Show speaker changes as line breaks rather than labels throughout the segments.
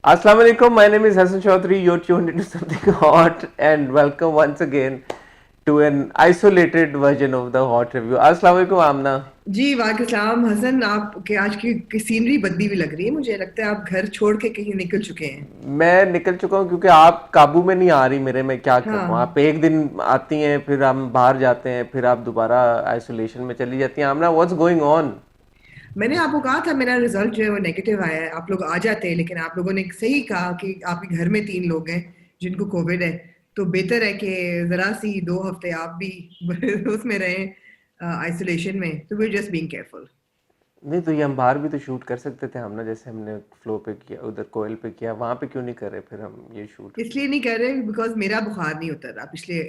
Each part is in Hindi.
Assalamu alaikum. My name is Hassan Chaudhary. You're tuned into something hot, and welcome once again to an isolated version of the hot review. Assalamu alaikum, Amna.
जी वालेकुम हसन आप के आज की सीनरी बदली हुई लग रही है। मुझे लगता है आप घर छोड़ के कहीं निकल चुके हैं।
मैं निकल चुका हूँ क्योंकि आप काबू में नहीं आ रही मेरे। मैं क्या करूँ? आप
हाँ,
एक दिन आती हैं, फिर हम बाहर जाते हैं, फिर आप दोबारा आइसोलेशन में चली जाती हैं। आमना, व्हाट्स गोइंग ऑन?
मैंने आपको कहा था मेरा रिजल्ट जो है वो नेगेटिव आया है। आप लोग आ जाते हैं, लेकिन आप लोगों ने सही कहा कि आपके घर में 3 लोग हैं जिनको कोविड है। तो बेहतर है कि जरा सी 2 हफ्ते आप भी उसमें रहें आइसोलेशन में। तो वी जस्ट बीइंग केयरफुल।
नहीं तो ये हम बाहर भी तो शूट कर सकते थे। हमने जैसे हमने फ्लो पे किया, उधर कोयल पे किया, वहां पे क्यों नहीं कर रहे फिर हम ये शूट?
इसलिए नहीं कर रहे बिकॉज मेरा बुखार नहीं उतर रहा पिछले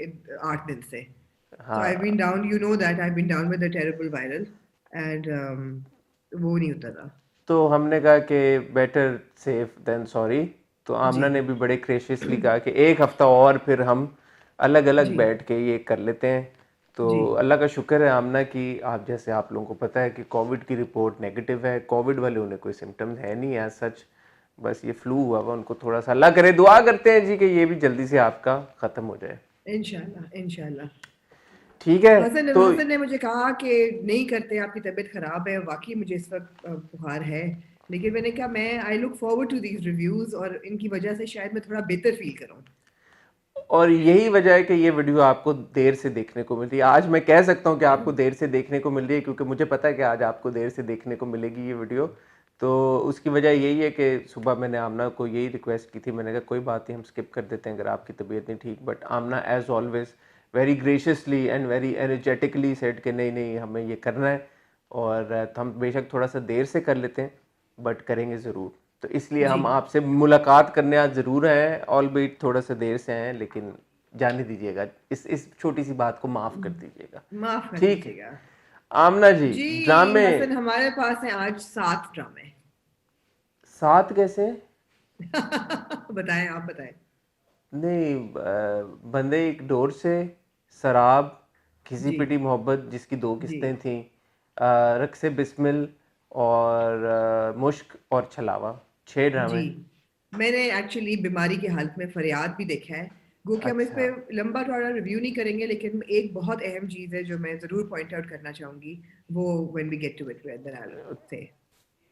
8 दिन से। So I've been
हाँ,
down, you know that I've been down with a terrible viral and वो नहीं उतर रहा।
तो हमने कहा कि बेटर सेफ देन सॉरी। तो
जी
आमना ने भी बड़े ग्रेशियसली कहा कि एक हफ्ता और फिर हम अलग अलग
जी
बैठ के ये कर लेते हैं। तो
जी
अल्लाह का शुक्र है आमना कि आप जैसे आप लोगों को पता है कि कोविड की रिपोर्ट नेगेटिव है। कोविड वाले उन्हें कोई सिम्टम्स है नहीं है सच, बस ये फ्लू हुआ हुआ उनको। थोड़ा सा अल्लाह करे, दुआ करते हैं जी कि ये भी जल्दी से आपका ख़त्म हो जाए।
इंशाल्लाह इंशाल्लाह।
ठीक है।
हसन
तो
हसन ने मुझे कहा कि नहीं करते, आपकी तबीयत खराब है। वाकई मुझे इस वक्त बुखार है, लेकिन मैंने कहा मैं I look forward to these reviews और इनकी वजह से शायद मैं थोड़ा बेहतर फील करूं।
और यही वजह है कि ये वीडियो आपको देर से देखने को मिल रही है। आज मैं कह सकता हूँ कि आपको देर से देखने को मिल रही है क्योंकि मुझे पता है कि आज आपको देर से देखने को मिलेगी ये वीडियो। तो उसकी वजह यही है कि सुबह मैंने आमना को यही रिक्वेस्ट की थी। मैंने कहा कोई बात नहीं, हम स्किप कर देते हैं अगर आपकी तबीयत नहीं ठीक। But Amna as always very graciously and very energetically said कि नहीं नहीं, हमें ये करना है। और तो हम बेशक थोड़ा सा देर से कर लेते हैं, बट करेंगे ज़रूर। तो इसलिए
जी
हम आपसे मुलाकात करने आज ज़रूर हैं, ऑल बीट थोड़ा सा देर से हैं, लेकिन जाने दीजिएगा, इस छोटी सी बात को माफ़ कर दीजिएगा।
माफ कर
ठीक है।
दीजिएगा।
आमना जी,
जी
ड्रामे
हसन, हमारे पास है आज 7 ड्रामे।
साथ कैसे?
बताएं, आप बताएं।
नहीं, बंदे एक डोर से, शराब, घिसी
जी
पिटी मोहब्बत जिसकी दो
जी
किस्तें थीं, रक्स बिस्मिल और मुश्क और छलावा, 6 ड्रामे।
जी मैंने एक्चुअली बीमारी की हालत में फरियाद भी देखा है। गो कि हम इस पे
अच्छा,
लंबा चौड़ा रिव्यू नहीं करेंगे, लेकिन एक बहुत अहम चीज है जो मैं जरूर पॉइंट आउट करना चाहूंगी। वो when we get to it then I will say.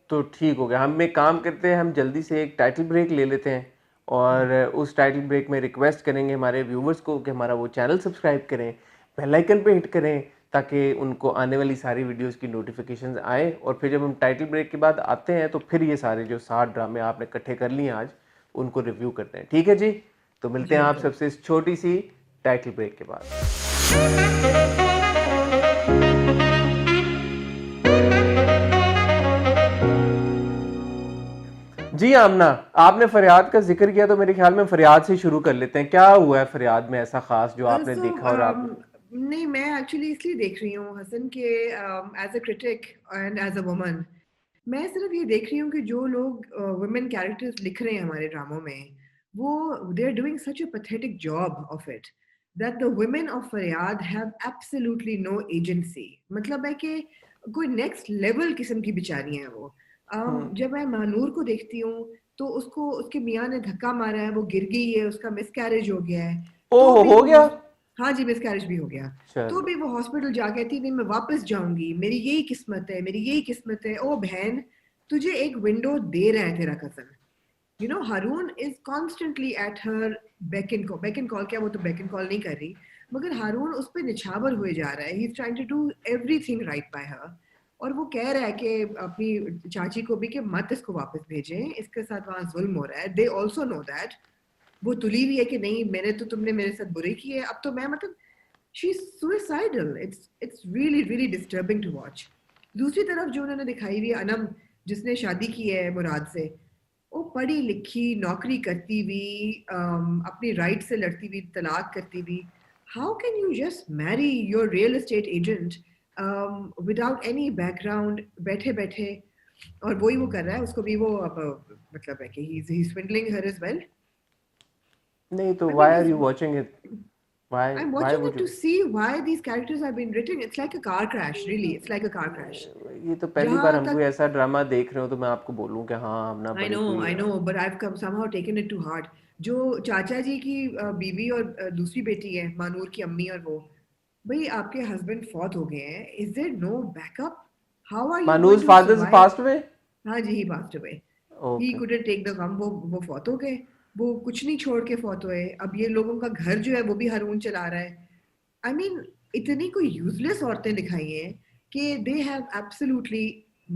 तो ठीक हो गया। हम एक काम करते हैं, हम जल्दी से एक टाइटल ब्रेक ले लेते हैं और उस टाइटल ब्रेक में रिक्वेस्ट करेंगे हमारे व्यूवर्स को कि हमारा वो चैनल सब्सक्राइब करें, बेल आइकन पे हिट करें, ताकि उनको आने वाली सारी वीडियोस की नोटिफिकेशंस आए। और फिर जब हम टाइटल ब्रेक के बाद आते हैं तो फिर ये सारे जो 7 ड्रामे आपने इकट्ठे कर लिए आज, उनको रिव्यू करते हैं। ठीक है जी? तो मिलते
जी
हैं आप
बिल्कुल।
सबसे इस छोटी सी टाइटल ब्रेक के बाद। जी आमना, आपने फरियाद का जिक्र किया तो मेरे ख्याल में फरियाद से शुरू कर लेते हैं। क्या हुआ है फरियाद में ऐसा खास जो आपने
सो
देखा और आप?
नहीं, मैं एक्चुअली इसलिए देख रही हूँ हसन के as a critic and as a woman. मैं सिर्फ ये देख रही हूँ कि जो लोग वुमेन कैरेक्टर्स लिख रहे हैं हमारे ड्रामों में, वो they are doing such a pathetic job of it that the women of Fariyad have absolutely no agency. मतलब है कि कोई नेक्स्ट लेवल किस्म की बेचारियां हैं वो। जब मैं महानूर को देखती हूँ तो उसको उसके मियाँ ने धक्का मारा है, वो गिर गई है, उसका मिसकैरेज हो गया है। तो
ओह,
भी
हो
वो
गया?
हाँ जी, मिसकैरेज भी हो गया। तो
चलो।
भी वो हॉस्पिटल जाके थी, नहीं मैं वापस जाऊंगी, मेरी यही किस्मत है, मेरी यही किस्मत है। ओ बहन, तुझे एक विंडो दे रहा है तेरा cousin. You know Haroon is constantly at her back and call. क्या वो तो बैक एंड कॉल नहीं कर रही, मगर हारून उस पर निछावर हुए जा रहा है। He is trying to do everything right by her. और वो कह रहा है कि अपनी चाची को भी कि मत इसको वापस भेजें, इसके साथ वहां जुल्म हो रहा है। They also know that. वो तुली हुई है कि नहीं, मैंने तो तुमने मेरे साथ बुरी की है, अब तो मैं मतलब she's suicidal. It's really really disturbing to watch. दूसरी तरफ जो उन्होंने दिखाई हुई है अनम, जिसने शादी की है मुराद से, वो पढ़ी लिखी नौकरी करती हुई, अपनी राइट से लड़ती हुई, तलाक करती हुई। How can you just marry your real estate agent without any background, बैठे बैठे? और वही वो कर रहा है, उसको भी वो अब मतलब है कि he swindling her as well.
नहीं तो
I
why
think
are
is
you watching it?
I'm
why
watching
would
it to
you?
see why these characters have been written. It's like a car crash, really. It's like a car crash.
ये तो पहली बार
जहाँ
हम कोई
तक
ऐसा ड्रामा देख रहे हो तो मैं आपको बोलूं कि हाँ हम ना बड़े कोई
I know, but I've come somehow taken it to heart. जो चाचा जी की बीवी और दूसरी बेटी है, मानूर की अम्मी और वो, भाई आपके हस्बैंड फौत हो गए हैं. Is there no backup? How are you going
मानूज
to
फादर्स
survive?
पास्ट में।
हाँ जी, he passed away. He
okay.
couldn't take the gum. वो फौत हो गए. वो कुछ नहीं छोड़ के फौत हुए. अब ये लोगों का घर जो है वो भी हारून चला रहा है. I mean, इतनी कोई यूजलेस औरतें दिखाई हैं कि they have absolutely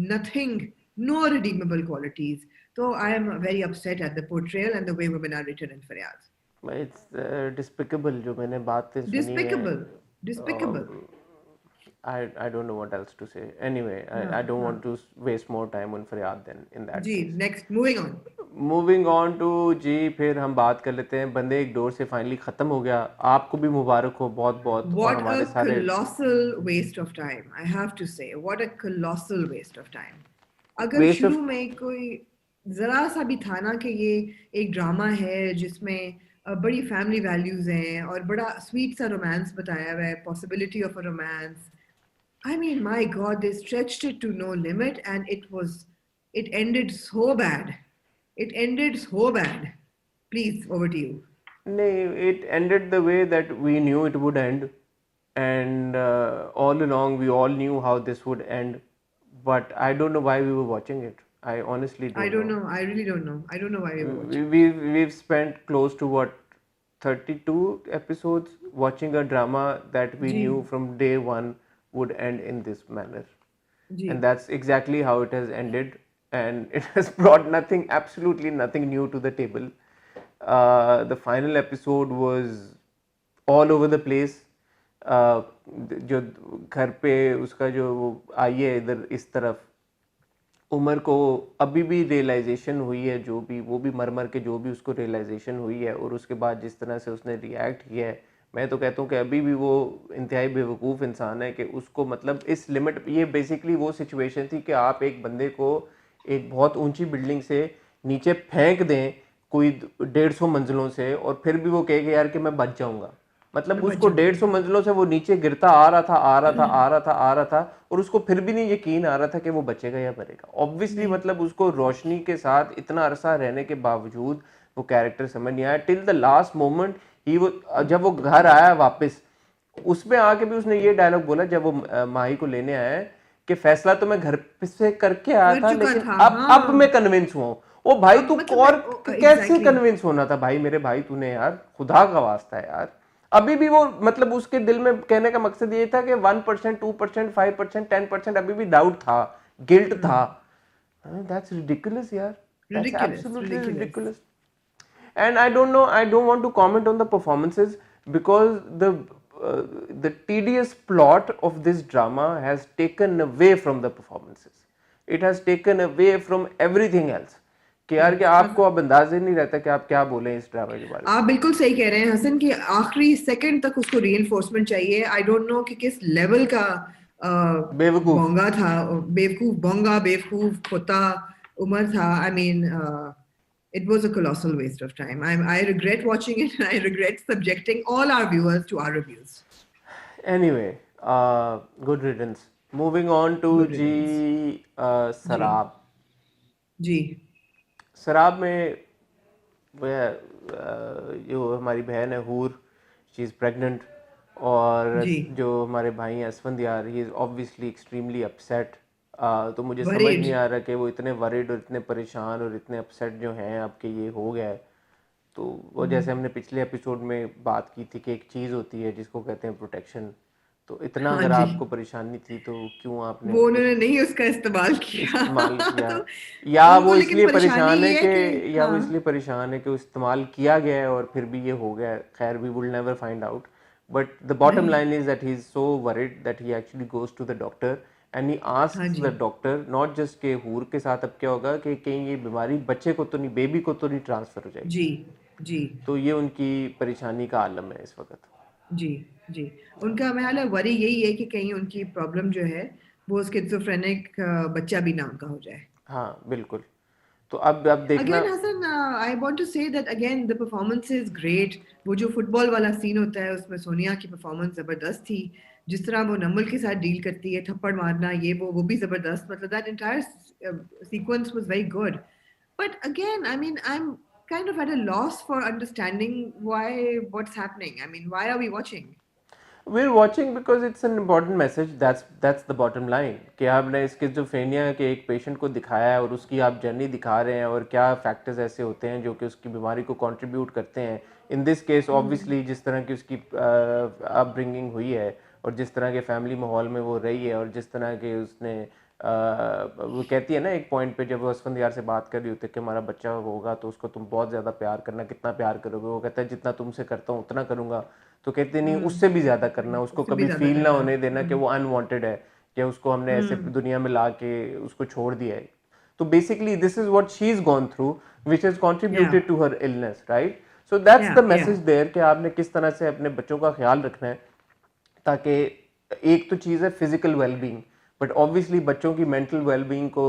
nothing, no redeemable qualities. So I am very upset at the portrayal and the way women are written in Faryaz.
It's despicable जो मैंने बातें सुनी है।
Despicable, despicable.
I don't know what else to say. Anyway,
हाँ
I don't want
हाँ
to waste more time on Faryad then in that
जी.
case.
Next, moving on.
Moving on to जी, फिर हम बात कर लेते हैं बंदे एक डोर से फाइनली ख़त्म हो गया। आपको भी मुबारक हो बहुत बहुत, और
What
हमारे
a
सारे।
colossal waste of time, I have to say. What a colossal waste of time. अगर
वेस्ट ऑफ।
शुरू में कोई जरा सा भी था ना कि ये एक ड्रामा है जिसमें बड़ी फैमिली वैल्यूज हैं और बड़ा स्वीट सा रोमांस बताया हुआ है, possibility of a romance. I mean, my God, they stretched it to no limit and it ended so bad. It ended so bad. Please, over to you.
नहीं, it ended the way that we knew it would end, and all along we all knew how this would end, but I don't know why we were watching it. I honestly
I
don't
don't
know.
know. I really don't know. I don't know why we were watching.
We've spent close to what, 32 episodes watching a drama that we
जी
knew from day one would end in this manner,
जी
and that's exactly how it has ended, and it has brought nothing, absolutely nothing new to the table. The final episode was all over the place. जो घर पे उसका जो वो आई है इधर इस तरफ, उमर को अभी भी रियलाइजेशन हुई है, जो भी वो भी मर मर के जो भी उसको रियलाइजेशन हुई है, और उसके बाद जिस तरह से उसने रिएक्ट किया है, मैं तो कहता हूँ कि अभी भी वो इंतहाई बेवकूफ़ इंसान है कि उसको मतलब इस लिमिट, ये बेसिकली वो सिचुएशन थी कि आप एक बंदे को एक बहुत ऊंची बिल्डिंग से नीचे फेंक दें कोई 150 मंजिलों से, और फिर भी वो कहे यार कि मैं बच जाऊंगा। मतलब
मैं बच
उसको
जाऊंगा.
150 मंजिलों से वो नीचे गिरता आ रहा था, आ रहा था, आ रहा था, आ रहा था, और उसको फिर भी नहीं यकीन आ रहा था कि वो बचेगा या मरेगा। ऑब्वियसली
नहीं
मतलब उसको रोशनी के साथ इतना अरसा रहने के बावजूद वो कैरेक्टर समझ नहीं आया टिल द लास्ट मोमेंट। ही वो जब वो घर आया वापस, उसमें आके भी उसने ये डायलॉग बोला जब वो माही को लेने आया है कि फैसला तो मैं घर से करके आया
कर
था,
चुका
लेकिन
था.
अब मैं
हाँ,
कन्विंस हुआ हूं। ओ भाई
अब
तू
मतलब
और कैसे
एग्जैक्टली.
कन्विंस होना था भाई, मेरे भाई तूने यार, खुदा का वास्ता है यार। अभी भी वो मतलब उसके दिल में कहने का मकसद ये था कि 1%, 2%, 5%, 10% अभी भी डाउट था, गिल्ट था। दैट्स रिडिकुलस यार, that's
ridiculous
absolutely
ridiculous.
Ridiculous. And I don't know, I don't want to comment on the performances because the tedious plot of this drama has taken away from the performances. It has taken away from everything else कि यार कि आपको अब अंदाजा नहीं रहता कि आप क्या बोलें इस ड्रामा के बारे में।
आप बिल्कुल सही कह रहे हैं हसन कि आखिरी सेकंड तक उसको रीइंफोर्समेंट चाहिए. आई डोंट नो कि किस लेवल का
बेवकूफ।
बोंगा था, बेवकूफ बोंगा, बेवकूफ खोता उमर था. I mean, it was a colossal waste of time. I regret watching it and I regret subjecting all our viewers to our reviews.
Anyway, good riddance. Moving on to
Good
जी
riddance. जी
शराब।
जी
शराब में वह जो हमारी बहन है हूर, शी इज़ प्रेग्नेंट, और
जी.
जो हमारे भाई हैं असफंद यार, he is obviously extremely upset. तो मुझे समझ
Worried.
नहीं आ रहा कि वो इतने वरिड और इतने परेशान और इतने अपसेट जो हैं अब कि ये हो गया है। तो वो जैसे हमने पिछले एपिसोड में बात की थी कि एक चीज़ होती है जिसको कहते हैं प्रोटेक्शन, तो इतना
हाँ
अगर
जी.
आपको परेशानी थी तो क्यों आपने
वो
उस
उन्होंने नहीं उसका इस्तेमाल किया.
इस्तेमाल किया,
तो
या
उनको
वो
लेकिन
इसलिए
परेशानी
परेशान है
ये है
कि,
कि
या वो
हाँ
इसलिए परेशान है कि वो इस्तेमाल किया गया है और फिर भी ये हो गया है। खैर we will never find out, but the bottom
नहीं.
Line is that he is so worried that he actually goes to the doctor and he
हाँ
आस्क्स
जी
द डॉक्टर नॉट जस्ट के हूर के साथ अब क्या होगा कि कहीं ये बीमारी बच्चे को तो नहीं, बेबी को तो नहीं ट्रांसफर हो जाएगी।
जी जी
तो ये उनकी परेशानी का आलम है इस वक्त।
जी जी. उनका मैं हाल वरी यही है कि कहीं उनकी प्रॉब्लम जो है वो स्किज़ोफ्रेनिक बच्चा भी ना उनका हो जाए.
हाँ बिल्कुल। तो अब देखना।
Again, Hassan, I want to say that again the performance is great. वो जो फुटबॉल वाला सीन होता है उसमें सोनिया की परफॉर्मेंस जबरदस्त थी. जिस तरह वो नमल के साथ डील करती है, थप्पड़ मारना, ये वो भी जबरदस्त. मतलब that entire sequence was very good. But again, I mean, I'm kind of at a loss for understanding what's happening. I mean, why are we watching?
We're watching because it's an important message. That's the bottom line कि आपने स्किज़ोफ्रेनिया के एक पेशेंट को दिखाया है और उसकी आप जर्नी दिखा रहे हैं और क्या फैक्टर्स ऐसे होते हैं जो कि उसकी बीमारी को कंट्रीब्यूट करते हैं. इन दिस केस ऑब्वियसली जिस तरह की उसकी अपब्रिंगिंग हुई है और जिस तरह के फैमिली माहौल में वो रही है और जिस तरह के उसने वो कहती है ना एक पॉइंट पे जब वो असफंदियार से बात कर रही होती है कि हमारा बच्चा होगा तो उसको तुम बहुत ज़्यादा प्यार करना, कितना प्यार करोगे. वो कहता है जितना तुमसे करता हूँ उतना करूँगा. तो कहते नहीं उससे भी ज़्यादा करना, उसको
उससे भी
कभी
ज्यादा
फील ना
करना.
होने देना कि वो अनवांटेड है कि उसको हमने ऐसे दुनिया में ला के उसको छोड़ दिया है. तो basically this is what she is gone through which has
Yeah,
contributed to her illness, right. So that's the
yeah.
Message there कि आपने किस तरह से अपने बच्चों का ख्याल रखना है ताकि एक तो चीज़ है फिजिकल वेलबींग बट ऑब्वियसली बच्चों की मेंटल वेलबींग को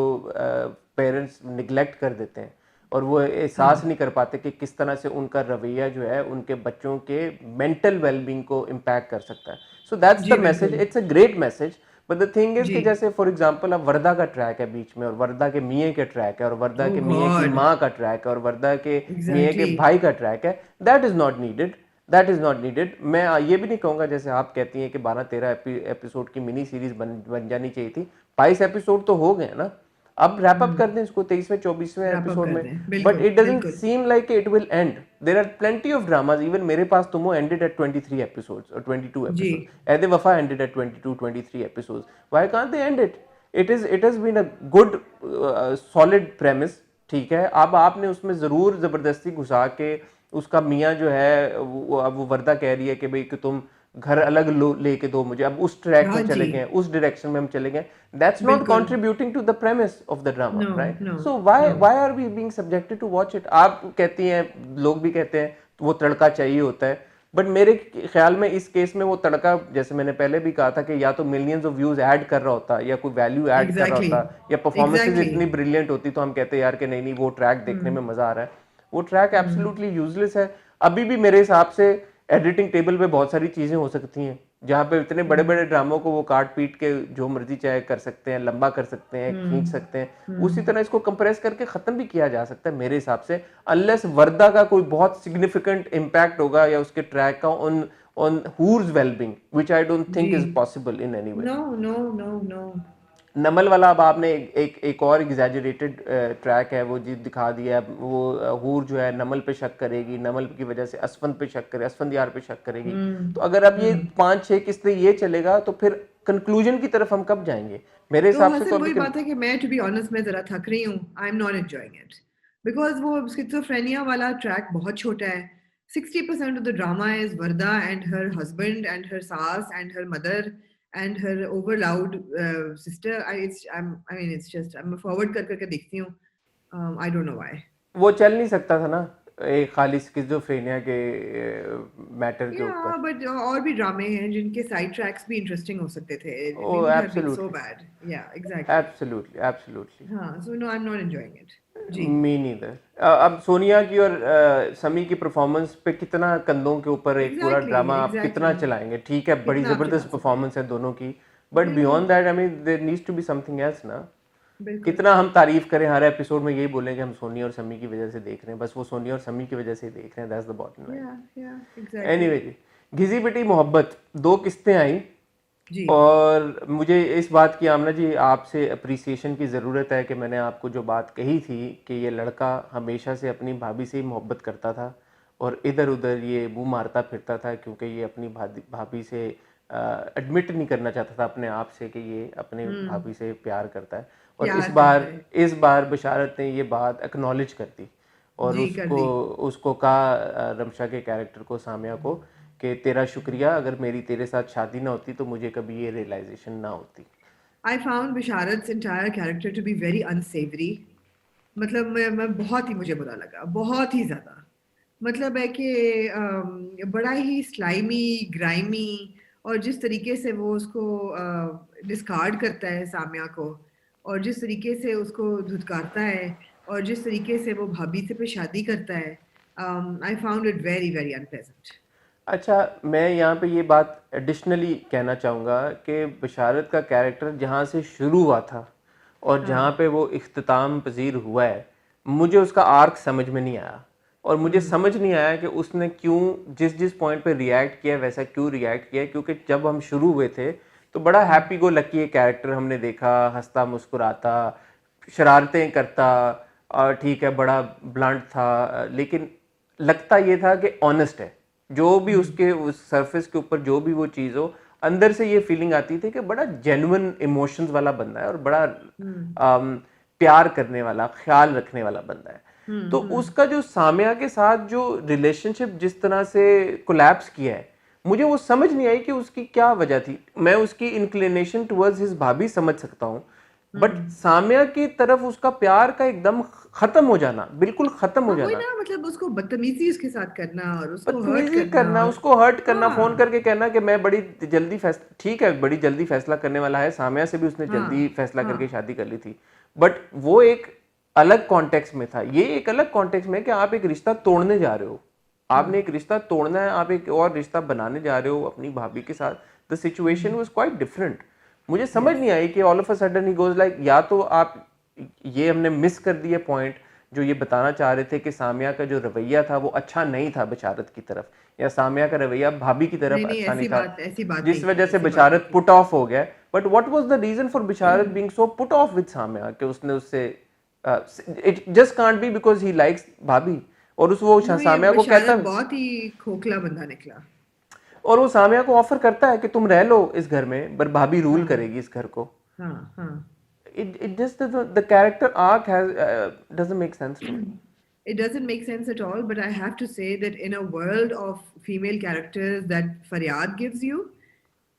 पेरेंट्स निगलेक्ट कर देते हैं और वो एहसास नहीं कर पाते कि किस तरह से उनका रवैया जो है उनके बच्चों के मेंटल वेलबींग को इम्पैक्ट कर सकता है. सो दैट्स
जी
द मैसेज,
बिल्कुल.
It's a great message. But the thing is
जी.
कि जैसे फॉर एग्जांपल अब वर्दा का ट्रैक है बीच में और वर्दा के मियाँ के ट्रैक है और वर्दा
Oh
के मियाँ की
God.
माँ का ट्रैक है और वर्दा के मियाँ के
Exactly.
भाई का ट्रैक है. That is not needed, that is not needed. मैं ये भी नहीं कहूंगा जैसे आप कहती हैं कि 12-13 एपिसोड की मिनी सीरीज बन जानी चाहिए थी. 22 एपिसोड तो हो गए ना. अब रैप अप कर दें इसको 23वें 24वें
रैप अप
एपिसोड
कर
में.
दें.
बट
बिल्कुल
इट डजंट
बिल्कुल.
Seem like it will end. There are plenty of dramas. Even मेरे पास तुम वो एंडेड एट 23 एपिसोड्स और 22
जी.
Episodes. Ehd-e Wafa ended at 22-23 episodes. Why can't they end it? It has been a good solid premise. ठीक है, अब आपने उसमें जरूर जबरदस्ती घुसा के उसका मियाँ जो है अब वो वर्दा कह रही है कि भाई कि तुम घर अलग लेके दो मुझे, अब उस ट्रैक में
हाँ जी.
चले गए, उस डायरेक्शन में हम चले गए. दैट्स नॉट
बिल्कुल.
Contributing to the premise of the drama,
No,
right.
no,
so why
no.
Why are we being subjected to watch it? आप कहती हैं, लोग भी कहते हैं वो तड़का चाहिए होता है. बट मेरे ख्याल में इस केस में वो तड़का, जैसे मैंने पहले भी कहा था कि या तो मिलियंस ऑफ व्यूज ऐड कर रहा होता या कोई वैल्यू ऐड कर रहा होता
Exactly.
या परफॉर्मेंसेज इतनी
Exactly.
ब्रिलियंट होती तो हम कहते यार कि नहीं नहीं वो ट्रैक देखने में मजा आ रहा है. वो ट्रैक एब्सोल्युटली यूजलेस है. अभी भी मेरे हिसाब से एडिटिंग टेबल पे बहुत सारी चीजें हो सकती हैं जहाँ पे इतने बड़े बड़े ड्रामों को वो काट पीट के जो मर्जी चाहे कर सकते हैं, लंबा कर सकते हैं, खींच सकते हैं. उसी तरह इसको कंप्रेस करके खत्म भी किया जा सकता है मेरे हिसाब से, अनलेस वर्दा का कोई बहुत सिग्निफिकेंट इम्पैक्ट होगा या उसके ट्रैक का on on hers wellbeing, which I don't think is
जी.
Possible in any way.
No, no, no, no.
नमल वाला अब आपने एक और एग्जैजरेटेड ट्रैक है वो जी दिखा दिया है. वो हूर जो है नमल पे शक करेगी, नमल की वजह से असफंद पे शक करे, असफंद यार पे शक करेगी. तो अगर अब ये 5-6 किस्तें ये चलेगा तो फिर कंक्लूजन की तरफ हम कब जाएंगे? मेरे
तो
हिसाब से तो
हसन
अभी
वही बात है कि मैं टू बी ऑनेस्ट मैं जरा थक रही हूँ. I am not enjoying it because वो स्किज़ोफ्रेनिया वाला ट्रैक बहुत छोटा है. 60% of the drama is Warda and her husband and her सास and her mother and her over loud sister. I mean it's just मैं फॉरवर्ड कर करके देखती हूँ. I don't know why.
वो चल नहीं सकता था ना एक खाली स्किज़ोफ्रेनिया के मैटर के
या
ऊपर.
बट और भी ड्रामे हैं जिनके साइड ट्रैक्स भी इंटरेस्टिंग हो सकते थे.
Oh
we would have been so
absolutely,
bad. Yeah exactly.
Absolutely, absolutely.
हाँ, so no I am not enjoying it. जी.
Me neither. अब सोनिया की और समी की परफॉर्मेंस पे कितना कंधों के ऊपर एक पूरा
एग्जैक्टली
ड्रामा आप कितना
एग्जैक्टली.
चलाएंगे? ठीक है, बड़ी
कितना आप चला
जबरदस्त
सकते हैं.
परफॉर्मेंस है दोनों की. बट
बिल्कुल
beyond that I mean there needs to be something else ना.
बिल्कुल.
कितना हम तारीफ करें हर एपिसोड में यही बोलें कि हम सोनिया और समी की वजह से देख रहे हैं, बस वो सोनिया और समी की वजह से देख रहे हैं. That's the bottom line.
या एग्जैक्टली.
एनीवे जी, घिसी पिटी मोहब्बत 2 किस्तें आई.
जी.
और मुझे इस बात की आमना जी आपसे अप्रिसिएशन की ज़रूरत है कि मैंने आपको जो बात कही थी कि ये लड़का हमेशा से अपनी भाभी से ही मोहब्बत करता था और इधर उधर ये मुंह मारता फिरता था क्योंकि ये अपनी भाभी से एडमिट नहीं करना चाहता था अपने आप से कि ये अपने भाभी से प्यार करता है. और
प्यार करता है.
इस बार बशारत ने ये बात एक्नॉलेज कर दी और
जी कर दी.
उसको कहा रमशा के कैरेक्टर को, सामिया को, कि तेरा शुक्रिया, अगर मेरी तेरे साथ शादी ना होती तो मुझे कभी ये रियलाइजेशन ना होती.
I found Bisharat entire character to be very unsavory. मतलब मैं बहुत ही मुझे बुरा लगा, बहुत ही ज्यादा. मतलब है कि बड़ा ही स्लाइमी ग्राइमी और जिस तरीके से वो उसको डिस्कार्ड करता है सामिया को और जिस तरीके से उसको धुतकारता है और जिस तरीके से वो भाभी से पे शादी करता है, I found it very very unpleasant.
अच्छा, मैं यहाँ पे ये बात एडिशनली कहना चाहूँगा कि बशारत का कैरेक्टर जहाँ से शुरू हुआ था और जहाँ
हाँ।
पे वो इख्तिताम पजीर हुआ है, मुझे उसका आर्क समझ में नहीं आया। और मुझे समझ नहीं आया कि उसने क्यों जिस जिस पॉइंट पे रिएक्ट किया वैसा क्यों रिएक्ट किया, क्योंकि जब हम शुरू हुए थे तो बड़ा हैप्पी गो लकी कैरेक्टर हमने देखा, हंसता मुस्कुराता, शरारतें करता, और ठीक है बड़ा ब्लंट था, लेकिन लगता ये था कि ऑनेस्ट है। जो भी उसके उस सरफेस के ऊपर जो भी वो चीज़ हो, अंदर से ये फीलिंग आती थी कि बड़ा जेन्युइन इमोशंस वाला बंदा है और बड़ा प्यार करने वाला, ख्याल रखने वाला बंदा है। तो उसका जो सामिया के साथ जो रिलेशनशिप जिस तरह से कोलैप्स किया है, मुझे वो समझ नहीं आई कि उसकी क्या वजह थी। मैं उसकी इंक्लिनेशन टुवर्ड्स हिज भाभी समझ सकता हूँ, बट सामिया की तरफ उसका प्यार का एकदम खत्म हो जाना, बिल्कुल खत्म हो
हाँ वही
जाना,
ना, मतलब उसको बदतमीजी उसके साथ करना और उसको हर्ट
बदतमीजी
करना
करना,
और
उसको हर्ट करना, फोन
हाँ
करके कहना कि मैं बड़ी जल्दी फैसला, ठीक है बड़ी जल्दी फैसला करने वाला है, सामिया से भी उसने जल्दी
हाँ
फैसला
हाँ
करके शादी कर ली थी, बट वो एक अलग कॉन्टेक्स्ट में था। ये एक अलग कॉन्टेक्स्ट में है कि आप एक रिश्ता तोड़ने जा रहे हो, आपने एक रिश्ता तोड़ना है, आप एक और रिश्ता बनाने जा रहे हो अपनी भाभी के साथ। The situation was quite different. मुझे समझ
यस
नहीं आई कि all of a sudden he goes like, या तो आप, ये हमने मिस कर दिया पॉइंट जो ये बताना चाह रहे थे कि सामिया का जो रवैया था वो अच्छा नहीं था बशारत की तरफ, या सामिया का रवैया भाभी की तरफ
नहीं नहीं,
अच्छा नहीं था,
ऐसी बात
जिस
नहीं थी,
वजह से
ऐसी बात नहीं
बशारत
थी।
पुट ऑफ हो गया। But what was the reason for Basharat being so put off with Samia कि उसने उससे, it just can't be because he likes भाभी, और उस वो
नो, ये
सामिया को कहता
बशारत
है,
बहुत ही खोखला बंदा निकला।
और वो सामिया को ऑफर करता है कि तुम रह लो इस घर में, पर भाभी रूल
हाँ
करेगी इस घर को।
हाँ हाँ।
It just the character arc has doesn't make sense to me.
It doesn't make sense at all, but I have to say that in a world of female characters that Faryad gives you,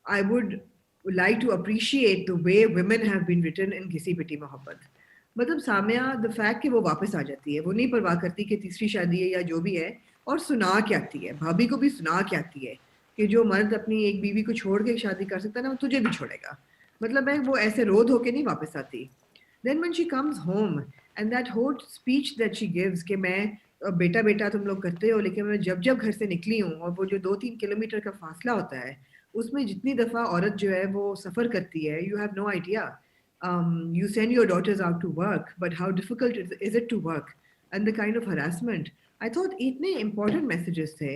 I would like to appreciate the way women have been written in Ghisi Piti Mohabbat. मतलब सामिया द फैक्ट कि वो वापस आ जाती है, वो नहीं परवाह करती कि तीसरी शादी है या जो भी है, और सुना के आती है, भाभी को भी सुना के आती है कि जो मर्द अपनी एक बीवी को छोड़ के शादी कर सकता है ना, वो तुझे भी छोड़ेगा। मतलब है वो ऐसे रोध होके नहीं वापस आती। Then when she comes home and that whole speech that she gives कि मैं बेटा बेटा तुम लोग करते हो, लेकिन मैं जब जब घर से निकली हूँ, और वो जो 2-3 किलोमीटर का फासला होता है, उसमें जितनी दफा औरत जो है वो सफर करती है, you have no idea. You send your daughters out to work, but how difficult is it to work? And the kind of harassment. I thought इतने important messages थे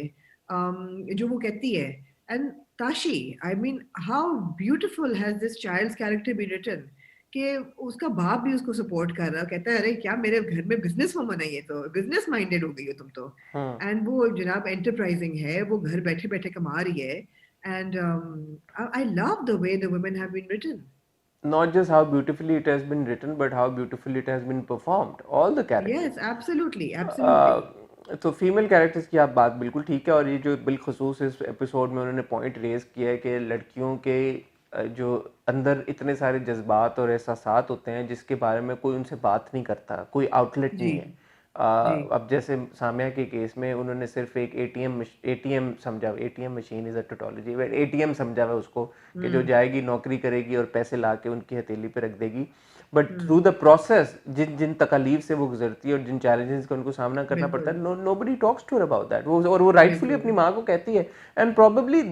जो वो कहती है. And Tashi, I mean, how beautiful has this child's character been written? कि उसका बाप भी उसको सपोर्ट कर रहा है, कहता है अरे क्या मेरे घर में बिजनेस वुमन है, ये तो बिजनेस माइंडेड हो गई हो तुम तो। एंड वो जनाब एंटरप्राइजिंग है, वो घर बैठे बैठे कमा रही है। And I love the way the women have been written.
Not just how beautifully it has been written, but how beautifully it has been performed. All the characters.
Yes absolutely absolutely.
तो फीमेल कैरेक्टर्स की आप बात बिल्कुल ठीक है, और ये जो बिलखसूस इस एपिसोड में उन्होंने पॉइंट रेज किया है कि लड़कियों के जो अंदर इतने सारे जज्बात और एहसासात होते हैं जिसके बारे में कोई उनसे बात नहीं करता, कोई आउटलेट
जी
नहीं है।
जी।
अब जैसे सामिया के केस में उन्होंने सिर्फ एक एटीएम समझा, ATM machine is a tautology, but ATM समझा हुआ उसको कि जो जाएगी नौकरी करेगी और पैसे ला के उनकी हथेली पे रख देगी। बट थ्रू द प्रोसेस जिन जिन तकलीफ से वो गुजरती है और जिन चैलेंजेस का उनको सामना करना पड़ता
बिल्कुल
है, nobody talks to her about that. वो और वो राइटफुली
बिल्कुल।
अपनी माँ को कहती है, and probably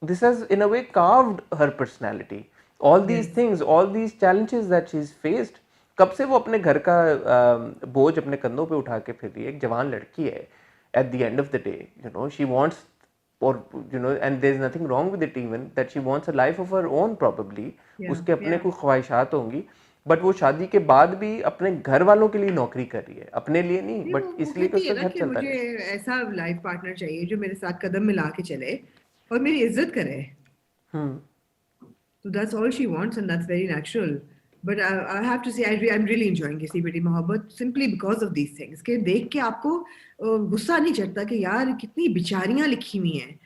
this has in a way carved her personality. All these
yes
things, all these challenges that she's faced, कब से वो अपने घर का बोझ अपने कंधों पे उठा के फिर रही है, एक जवान लड़की है। At the end of the day, she wants, or and there's nothing wrong with it even, that she wants a life of her own probably.
या
उसके अपने
या।
कोई ख्वाहिशात होंगी, बट वो शादी के बाद भी अपने घर वालों के लिए नौकरी कर रही है, अपने लिए नहीं,
नहीं
बट
वो
इसलिए कि
कहती है
उसका
ना
घर
कि
चलता
मुझे
रहे।
ऐसा लाइफ पार्टनर चाहिए जो मेरे साथ कदम मिला के चले और मेरी इज्जत करे।
हम्म।
So that's all she wants, and that's very natural. But I have to say, I'm really enjoying Kisi Beti Mohabbat simply because of these things. कि देख के आपको गुस्सा नहीं चढ़ता कि यार कितनी बिचारियां लिखी हुई हैं.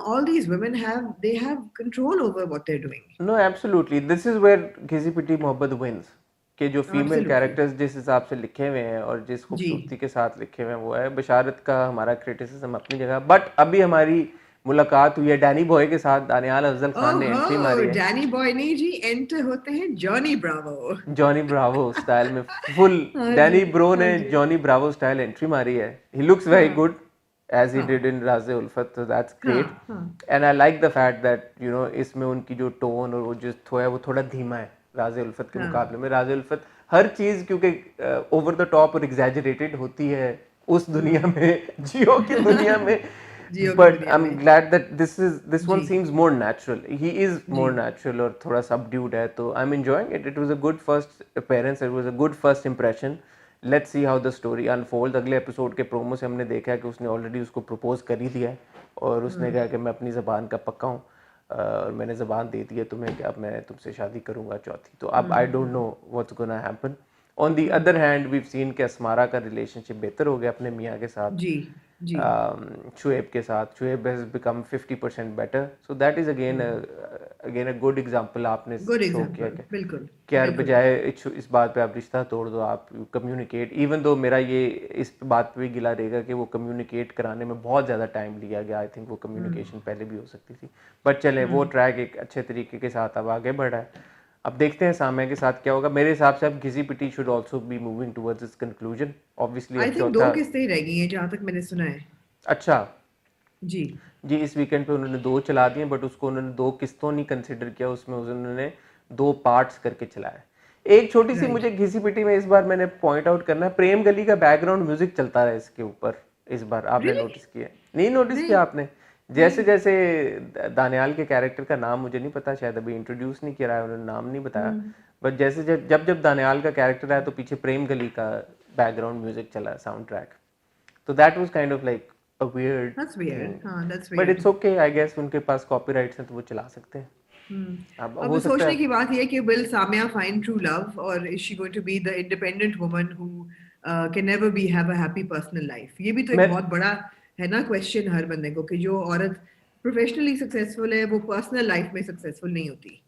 All these women they have control over what they're doing.
No absolutely, this is where घिसी पिटी मोहब्बत विंस, कि जो फीमेल
Absolutely.
कैरेक्टर्स जिस हिसाब से लिखे हुए हैं और जिस
जी
खूबसूरती के साथ लिखे हुए हैं, वो है। बशारत का हमारा क्रिटिसिज्म अपनी जगह, बट अभी हमारी मुलाकात हुई है डैनी बॉय के साथ, दानियाल अफजल खान ने एंट्री
ओहो,
मारी है
डैनी बॉय नहीं जी, एंटर होते हैं Johnny Bravo.
Johnny Bravo style में, फुल
हाँ जी,
डैनी ब्रो
हाँ
ने
जी,
जॉनी ब्रावो स्टाइल एंट्री मारी है। ही लुक्स वेरी
हाँ,
गुड एज ही डिड
हाँ,
इन राज़ उल्फत, so that's great
हाँ, हाँ,
and I like the fact that you know इसमें उनकी जो टोन और वो जो थो है वो थोड़ा धीमा है राज़ उल्फत के
हाँ,
मुकाबले में। राज़ उल्फत हर चीज़ क्योंकि ओवर द टॉप और एग्जैजरेटेड होती है उस दुनिया
हाँ।
में, जियो की दुनिया में,
जियो की
but
दुनिया
I'm
में।
glad that this one
ji,
seems more natural. He is
ji,
more natural और थोड़ा subdued है, तो I'm enjoying it. It was a good first appearance. It was a good first impression. Let's see how the story unfolds. अगले एपिसोड के प्रोमो से हमने देखा है कि उसने ऑलरेडी उसको प्रपोज कर ही दिया है और उसने कहा कि मैं अपनी ज़बान का पक्का हूँ और मैंने ज़बान दे दी है तुम्हें कि अब मैं तुमसे शादी करूँगा चौथी। तो अब आई don't know what's gonna happen. On the other hand we've seen कि अस्मारा का रिलेशनशिप बेहतर हो गया अपने मियाँ के साथ,
जी, जी,
शुएब के साथ। Shoaib has become 50% better, so that is again a good example आपने
गुड
शो किया
एग्जांपल,
कि
बिल्कुल,
यार
बिल्कुल।
बजाय इस बात पे आप रिश्ता तोड़ दो, आप कम्युनिकेट। इवन दो मेरा ये इस बात पे भी गिला रहेगा कि वो कम्युनिकेट कराने में बहुत ज़्यादा टाइम लिया गया। आई थिंक वो कम्युनिकेशन पहले भी हो सकती थी, बट चले वो ट्रैक एक अच्छे तरीके के साथ अब आगे बढ़ा है। अब देखते हैं सामने के साथ क्या होगा। मेरे हिसाब से अब घिसी पिटी should also be moving towards its conclusion. Obviously
I
अब
थिंक 2
चौथा।
किस्तें ही रह गई हैं जहाँ तक मैंने सुना है।
अच्छा
जी,
जी, इस वीकेंड पे उन्होंने 2 चला दिए, बट उसको उन्होंने 2 किस्तों नहीं कंसिडर किया, उसमें उन्होंने 2 पार्ट्स करके चलाया। एक छोटी सी
राइट।
मुझे घिसी पिटी में इस बार मैंने पॉइंट आउट करना है, प्रेम गली का बैकग्राउंड म्यूजिक चलता रहा है इसके ऊपर इस बार, आपने
रियली?
नोटिस किया? नहीं नोटिस
नहीं,
किया आपने? जैसे
नहीं।
जैसे दानियाल के कैरेक्टर का नाम मुझे नहीं पता, शायद अभी इंट्रोड्यूस नहीं किया है, उन्होंने नाम नहीं बताया,
हुँ,
बट जैसे जब दानियाल का कैरेक्टर आया तो पीछे प्रेम गली का बैकग्राउंड म्यूजिक चला, साउंड ट्रैक। तो that was kind of like a weird
that's
thing,
weird. हाँ, that's
but
weird.
It's okay I guess, उनके पास कॉपीराइट्स हैं तो वो चला सकते हैं। अब
अब
हो सकता
सोचने
है।
की बात ये है कि will Samia find true love और is she going to be the independent woman who can never be have a happy personal life? ये भी तो एक
मैं
बहुत बड़ा है ना क्वेश्चन हर बंदे को कि जो औरत प्रोफेशनली सक्सेसफुल है वो पर्सनल लाइफ में सक्सेसफुल नहीं होती।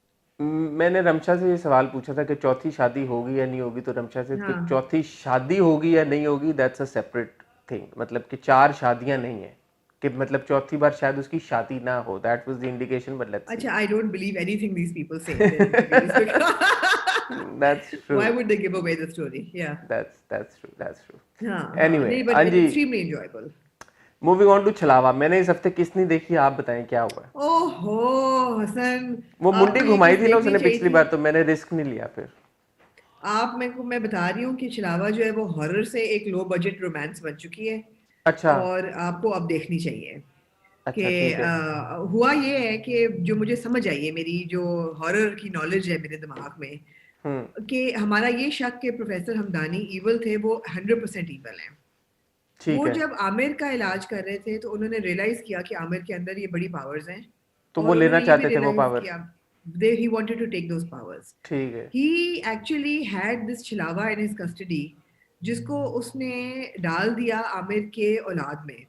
मैंने रमशा से ये सवाल पूछा था कि चौथी शादी होगी या नहीं होगी, तो रमशा से कि
हाँ,
चौथी शादी होगी या नहीं होगी दैट्स अ सेपरेट थिंग, मतलब कि 4 शादियां नहीं है, कि मतलब चौथी बार शायद उसकी शादी ना हो, that was the indication, but let's see.
अच्छा, I don't believe anything these people say in their interviews
that's
because
true,
why would they give away the story? Yeah.
That's true.
हाँ, हाँ,
एनीवे
नहीं, but
अंजी,
extremely enjoyable.
Moving on to Chhalawa. मैंने इस हफ्ते किस नहीं देखी, आप बताएं क्या हुआ है?
ओहो, हसन,
वो मुंडी
आपको ये
घुमाई
किस
थी ना
देखनी
उसने
चाहिए
पिछली
थी।
बार, तो मैंने रिस्क नहीं लिया फिर।
आप मेरे को मैं बता रही हूँ कि छलावा जो है वो हॉरर से एक लो बजट रोमांस बन चुकी है
अच्छा
और आपको अब देखनी चाहिए कि
अच्छा ठीक है।
हुआ ये है कि जो मुझे समझ आई है, मेरी जो हॉरर की नॉलेज है मेरे दिमाग में,
हम्म
कि हमारा ये शक कि प्रोफेसर हमदानी इवल थे, वो 100% इवल हैं।
ठीक
वो
है,
जब आमिर का इलाज कर रहे थे तो उन्होंने रियलाइज किया कि आमिर के अंदर ये बड़ी पावर्स हैं
तो वो
और
लेना
उन्होंने ये भी
चाहते थे वो
रियलाइज
पावर।
किया they he wanted to take those powers.
ठीक है
ही एक्चुअली हैड दिस छिलावा इन हिज कस्टडी जिसको उसने डाल दिया आमिर के औलाद में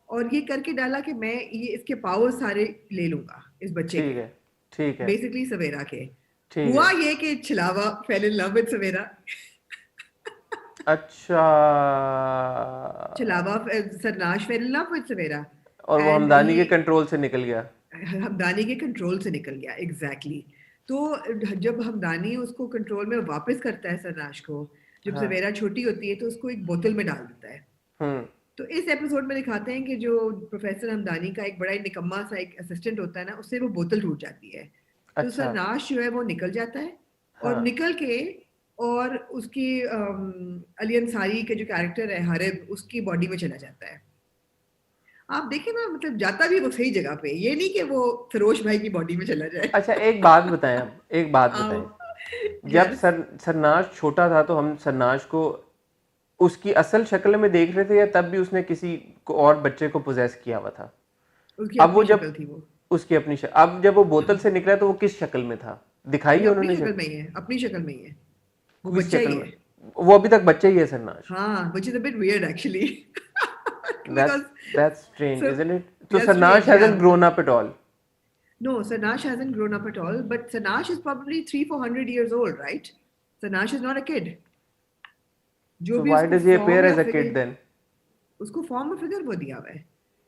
और ये करके डाला कि मैं ये इसके पावर सारे ले लूंगा इस बच्चे
ठीक
के,
है ठीक है
बेसिकली सवेरा के।
ठीक
हुआ
है।
ये कि छिलावा फेल इन लव विद सवेरा।
अच्छा,
छिलावा सरनाश फेल इन लव विद सवेरा
और वो
एंड
हमदानी
ही
के कंट्रोल से निकल गया।
हमदानी के कंट्रोल से निकल गया एग्जैक्टली exactly. तो जब हमदानी उसको कंट्रोल में वापस करता है सरनाश को, जब
हाँ।
सवेरा छोटी होती है तो उसको एक बोतल में डाल देता है।
हम्म
तो इस एपिसोड में दिखाते हैं कि जो प्रोफेसर हमदानी का एक बड़ा ही निकम्मा सा एक असिस्टेंट होता है ना, उससे वो बोतल टूट जाती है। तो
अच्छा।
सरनाश जो है वो निकल जाता है और
हाँ
निकल के और उसकी अली अंसारी के जो कैरेक्टर है हारिब, उसकी बॉडी में चला जाता है। आप देखें ना, मतलब जाता भी वो सही जगह पे, ये नहीं कि वो सरोज भाई की बॉडी में चला जाए।
अच्छा, एक बात बताएं, अब एक बात
आओ।
बताएं। जब
यस।
सरनाश छोटा था तो हम सरनाश को उसकी असल शक्ल में देख रहे थे, या तब भी उसने किसी को और बच्चे को पोजेस किया हुआ था?
उसकी
अब वो
अपनी
जब
शक्ल थी वो।
उसकी अपनी अब जब वो बोतल से निकला तो वो किस शक्ल में था, दिखाई
ये
है
अपनी
उन्होंने
शक्ल
शक्ल?
में ही है, अपनी शक्ल में ही है। वो
किस
बच्चा
शक्ल
ही
में?
है।
वो अभी तक बच्चा ही है सरनाश?
हाँ, which is a bit weird actually.
That's
Because
that's strange,
so
isn't it? So
yeah,
Sarnash
strange,
hasn't
yeah.
grown up at all.
No, Sanash hasn't grown up at all, but Sanash is probably 300-400 years old, right? Sanash is not a kid. जो
So
भी
why
उसको
does he
फॉर्म
appear
या
as a kid
figure,
then?
उसको फॉर्म में फिगर वो दिया हुआ है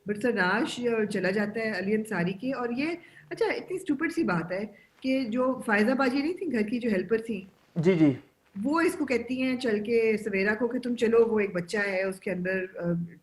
बट सरनाश चला जाता है अली अंसारी के, और ये अच्छा इतनी स्टूपिड सी बात है कि जो फायजा बाजी नहीं थी घर की जो हेल्पर थी,
जी जी।
वो इसको कहती हैं चल के सवेरा को कि तुम चलो, वो एक बच्चा है उसके अंदर,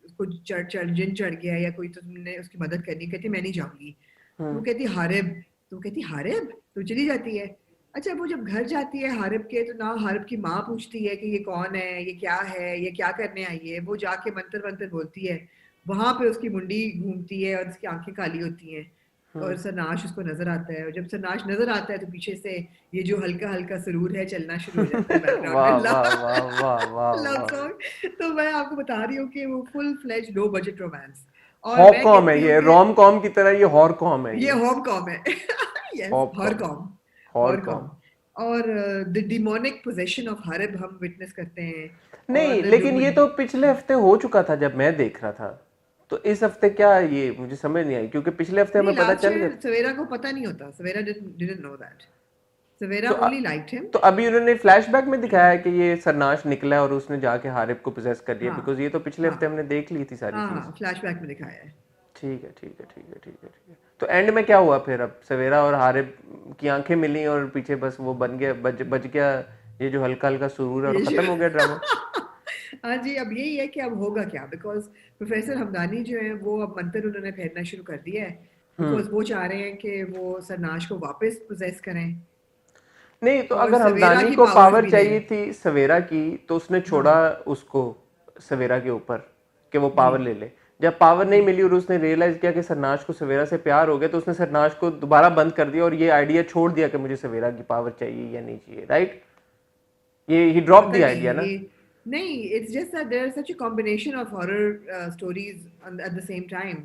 उसको जिन चढ़ गया है या कोई, तो तुमने उसकी मदद करनी। कहती मैं नहीं जाऊंगी। तो वो कहती हारिब, तो वो कहती हारिब, तो चली जाती है। अच्छा वो जब घर जाती है हारिब के, तो ना हारिब की माँ पूछती है कि ये कौन है, ये क्या है, ये क्या करने आई है। वो जाके मंतर मंतर बोलती है, वहां पे उसकी मुंडी घूमती है और उसकी आंखें काली होती हैं, और सरनाश उसको नजर आता है। और जब सरनाश नजर आता है तो पीछे से ये जो हल्का हल्का सुरूर है चलना शुरू हो जाता है बैकग्राउंड
वाह
में,
वाह वाह वाह वाह
लव
वाह।
सॉन्ग। तो मैं आपको बता रही हूँ कि वो full fledge low budget romance. और
हॉप
मैं
कॉम है
कहती हूँ
ये,
कि
रोम कॉम की तरह ये हॉर कॉम है
ये
ये।
होम कॉम है। यस,
हॉप
हर
कॉम।
कॉम,
हॉर
हर
कॉम।
कॉम। और द डिमोनिक पोजेशन ऑफ हरब हम विटनेस करते हैं। और
नहीं, लेकिन ये तो पिछले हफ्ते हो चुका था जब मैं देख रहा था। तो इस हफ्ते क्या, ये मुझे समझ नहीं आई, क्योंकि पिछले हफ्ते
नहीं,
हमें पता
लास्ट
चल गया।
ईयर सवेरा को पता नहीं होता, सवेरा डिडंट नो दैट, सवेरा
तो
ओनली लाइक्ड हिम।
तो अभी उन्होंने फ्लैशबैक में दिखाया है कि ये सरनाश निकला और उसने जाके हारिब को पोजेस कर लिया,
हाँ
बिकॉज ये तो पिछले
हाँ
हफ्ते हमने देख ली थी सारी
हाँ
चीज।
हाँ, फ्लैशबैक में दिखाया है।
ठीक है ठीक है ठीक है ठीक है ठीक है। तो एंड में क्या हुआ फिर? अब सवेरा और हारिब की आंखें मिली और पीछे बस वो बन गया, बच गया ये जो हल्का हल्का सुरूर है, और
ये जो
खत्म हो गया ड्रामा।
हाँ जी, अब यही है कि अब होगा क्या, बिकॉज प्रोफेसर हमदानी जो है वो अब मंत्र उन्होंने फेरना शुरू कर दिया है, बिकॉज वो चाह रहे हैं कि वो सरनाश को वापस पोजेस करें
नहीं, तो
और
अगर
सवेरा
हमदानी
की
को
पावर्स
पावर
भी
चाहिए
दें।
थी सवेरा की, तो उसने छोड़ा
हाँ
उसको सवेरा के ऊपर कि वो
जी
पावर ले ले। जब पावर नहीं
जी।
मिली और उसने रियलाइज किया कि सरनाश को सवेरा से प्यार हो गया, तो उसने सरनाश को दोबारा बंद कर दिया और ये आइडिया छोड़ दिया कि मुझे सवेरा की पावर चाहिए या नहीं चाहिए, राइट? ये ही ड्रॉप
पता
द
नहीं
आइडिया ना।
ये, नहीं, it's just that there such a combination of horror stories at the same time,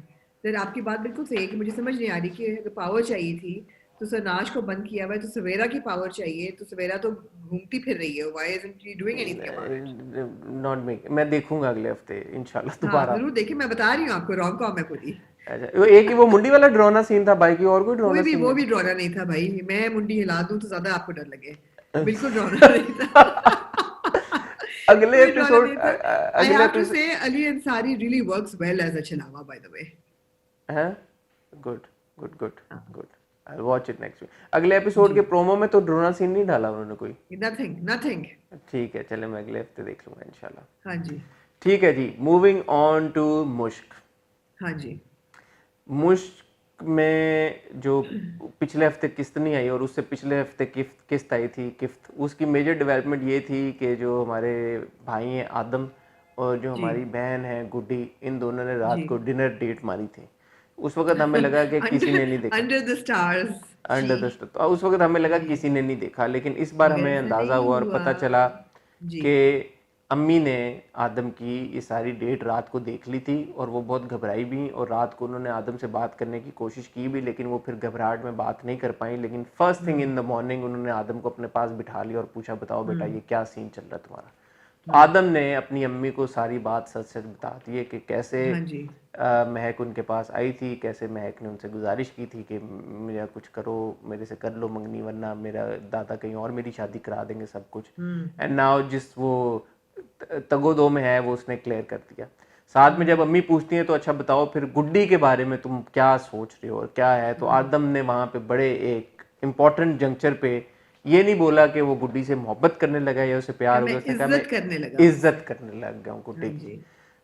दैट आपकी बात बिल्कुल सही है कि मुझे समझ नहीं आ रही कि अगर पावर चाहिए थी तो सरनाश को बंद किया हुआ है, तो सवेरा की पावर चाहिए, तो सवेरा तो घूमती फिर रही है, why isn't she doing anything about it.
Not me, मैं देखूंगा अगले हफ्ते इंशाल्लाह
हाँ
दोबारा।
जरूर देखिए, मैं बता रही हूँ आपको, रोम कॉम है पूरी।
अच्छा, वो एक ही वो मुंडी वाला ड्रोना सीन था, बाकी और कोई ड्रोना सीन
वो
नहीं
भी डरावना नहीं था भाई, मैं मुंडी हिला दूं तो ज्यादा आपको डर लगे, बिल्कुल डरावना नहीं था।
अगले
कोई ड्रामा
एपिसोड,
नहीं था। आई
अगले
हैव टू
एपिसोड
से Ali Ansari really works well as a Chhalawa, by the way.
है। Good good good good. I watch it next week. अगले एपिसोड के
जी,
प्रोमो में तो ड्रोना सीन नहीं डाला उन्होंने कोई।
Nothing nothing.
ठीक है, चले, मैं अगले हफ्ते देख लूंगा इंशाल्लाह।
हाँ जी
ठीक है जी, मूविंग ऑन टू मुश्क।
हाँ जी।
मुश्क में जो पिछले हफ्ते किस्त नहीं आई और उससे पिछले हफ्ते किस्त आई थी, किस्त, उसकी मेजर डेवलपमेंट ये थी कि जो हमारे भाई हैं आदम और जो
जी
हमारी बहन है गुड्डी, इन दोनों ने रात
जी।
को डिनर डेट मारी थी। उस वक्त हमें लगा कि किसी ने
अंडर
नहीं देखा।
Under the stars. जी
अंडर द स्टार, तो उस वक्त हमें लगा
जी।
किसी ने नहीं देखा, लेकिन इस बार हमें
मगर ऐसा
अंदाज़ा
नहीं
हुआ और
हुआ।
पता चला
जी।
कि अम्मी ने आदम की ये सारी डेट रात को देख ली थी और वो बहुत घबराई भी, और रात को उन्होंने आदम से बात करने की कोशिश की भी, लेकिन वो फिर घबराहट में बात नहीं कर पाई। लेकिन first thing in the morning उन्होंने आदम को अपने पास बिठा लिया और पूछा, बताओ बेटा ये क्या सीन चल रहा है तुम्हारा? तो आदम ने अपनी अम्मी को सारी बात सच सच बता दी है कि कैसे
हाँ जी
महक उनके पास आई थी, कैसे महक ने उनसे गुजारिश की थी कि मेरा कुछ करो, मेरे से कर लो मंगनी, वरना मेरा दादा कहीं और मेरी शादी करा देंगे सब कुछ। एंड नाउ जिस वो तगोदो में है वो उसने क्लियर कर दिया। साथ में जब अम्मी पूछती हैं तो अच्छा बताओ फिर गुड्डी के बारे में तुम क्या सोच रहे हो और क्या है, तो आदम ने वहाँ पे बड़े एक इम्पॉर्टेंट जंक्चर पे ये नहीं बोला कि वो गुड्डी से मोहब्बत करने लगा या उसे प्यार
क्या,
हो
मैं
गया, उसने कहा मैं
इज्जत करने लगा
इज्जत
उससे।
करने लग गया हूँ
हाँ
गुड्डी की।
जी।